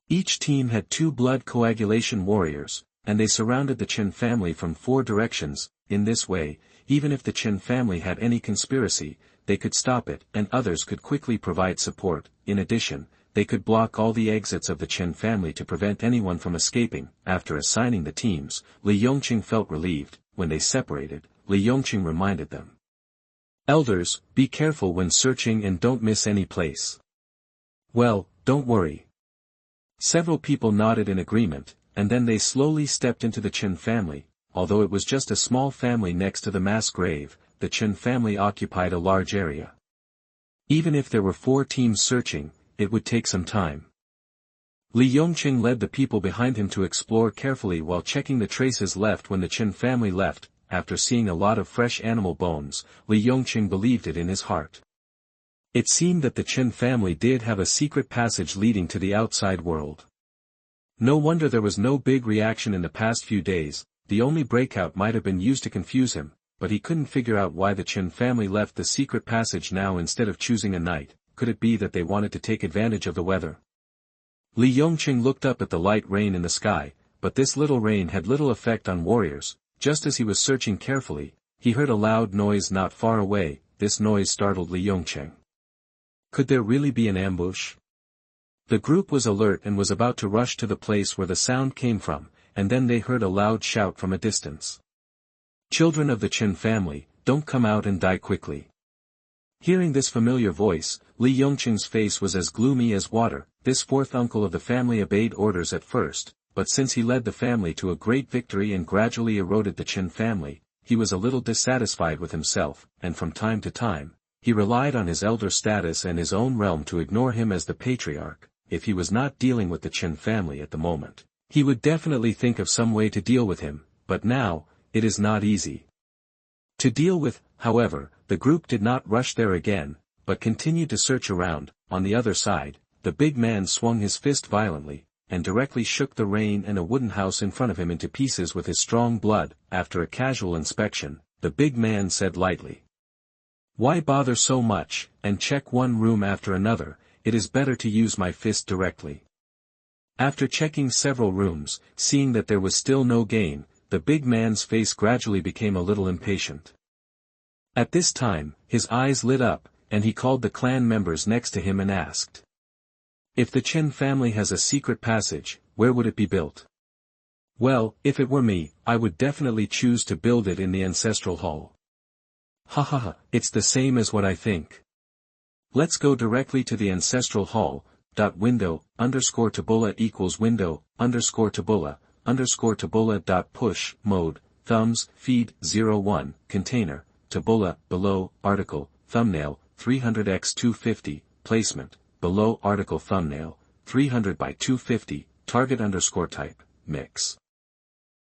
Each team had 2 blood coagulation warriors, and they surrounded the Qin family from 4 directions. In this way, even if the Qin family had any conspiracy, they could stop it, and others could quickly provide support. In addition, they could block all the exits of the Qin family to prevent anyone from escaping. After assigning the teams, Li Yongqing felt relieved. When they separated, Li Yongqing reminded them. Elders, be careful when searching and don't miss any place. Well, don't worry. Several people nodded in agreement, and then they slowly stepped into the Qin family. Although it was just a small family next to the mass grave, the Qin family occupied a large area. Even if there were 4 teams searching, it would take some time. Li Yongqing led the people behind him to explore carefully while checking the traces left when the Qin family left. After seeing a lot of fresh animal bones, Li Yongqing believed it in his heart. It seemed that the Qin family did have a secret passage leading to the outside world. No wonder there was no big reaction in the past few days. The only breakout might have been used to confuse him, but he couldn't figure out why the Qin family left the secret passage now instead of choosing a night. could it be that they wanted to take advantage of the weather? Li Yongcheng looked up at the light rain in the sky, but this little rain had little effect on warriors. Just as he was searching carefully, he heard a loud noise not far away. This noise startled Li Yongcheng. Could there really be an ambush? The group was alert and was about to rush to the place where the sound came from, and then they heard a loud shout from a distance. "Children of the Chen family, don't come out and die quickly." Hearing this familiar voice, Li Yongcheng's face was as gloomy as water. This fourth uncle of the family obeyed orders at first, but since he led the family to a great victory and gradually eroded the Chen family, he was a little dissatisfied with himself, and from time to time, he relied on his elder status and his own realm to ignore him as the Patriarch. If he was not dealing with the Chen family at the moment, he would definitely think of some way to deal with him, but now, it is not easy to deal with. However, the group did not rush there again, but continued to search around. On the other side, the big man swung his fist violently, and directly shook the rain and a wooden house in front of him into pieces with his strong blood. After a casual inspection, the big man said lightly, "Why bother so much, and check one room after another? It is better to use my fist directly." After checking several rooms, seeing that there was still no gain, the big man's face gradually became a little impatient. At this time, his eyes lit up, and he called the clan members next to him and asked, "If the Chen family has a secret passage, where would it be built?" "Well, if it were me, I would definitely choose to build it in the ancestral hall." "Ha ha ha, it's the same as what I think. Let's go directly to the ancestral hall. Window, _ tabula equals window, _ tabula, _ tabula. Push, mode, thumbs, feed, 01, container, tabula, below, article, thumbnail, 300x250, placement, below article thumbnail, 300 by 250, target _ type, mix.